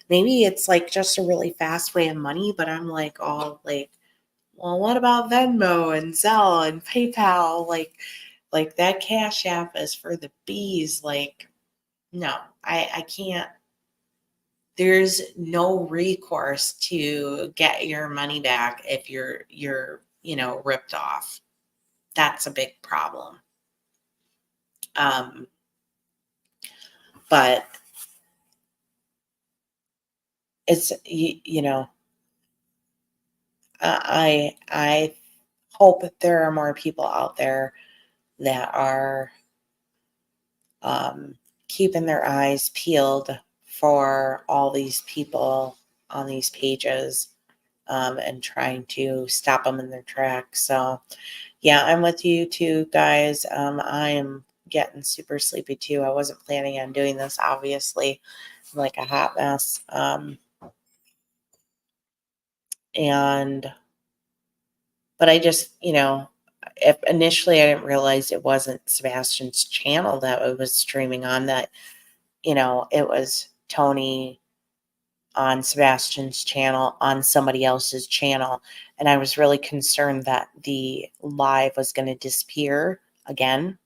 maybe it's like just a really fast way of money, but I'm like, oh, like, well, what about Venmo and Zelle and PayPal? Like that Cash App is for the bees. Like, no, I can't. There's no recourse to get your money back if you're ripped off. That's a big problem. But it's I hope that there are more people out there that are keeping their eyes peeled for all these people on these pages, and trying to stop them in their tracks. So yeah, I'm with you too, guys. I am getting super sleepy too. I wasn't planning on doing this, obviously. I'm like a hot mess. But I just, if initially I didn't realize it wasn't Sebastian's channel that it was streaming on, that, it was Tony on Sebastian's channel, on somebody else's channel. And I was really concerned that the live was going to disappear again.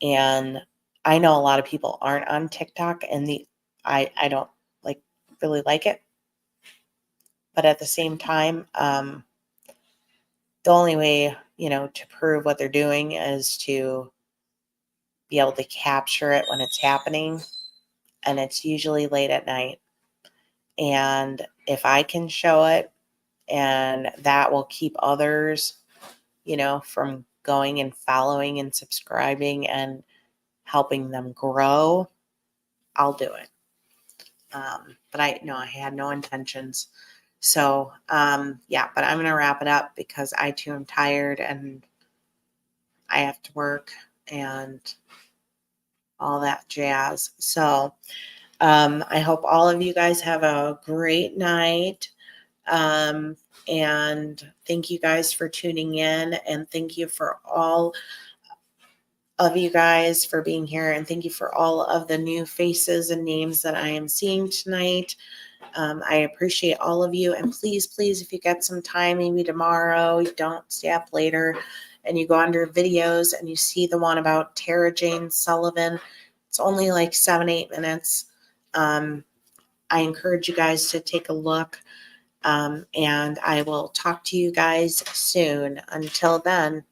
And I know a lot of people aren't on TikTok, and I don't really like it. But at the same time, the only way, to prove what they're doing is to be able to capture it when it's happening. And it's usually late at night. And if I can show it, and that will keep others, from going and following and subscribing and helping them grow, I'll do it. But I had no intentions. So, yeah, but I'm going to wrap it up because I too am tired and I have to work and all that jazz. So, I hope all of you guys have a great night. And thank you guys for tuning in, and thank you for all of you guys for being here, and thank you for all of the new faces and names that I am seeing tonight. I appreciate all of you, and please, if you get some time, maybe tomorrow, you don't stay up later, and you go under videos and you see the one about Tara Jane Sullivan. It's only like 7-8 minutes. I encourage you guys to take a look, and I will talk to you guys soon. Until then,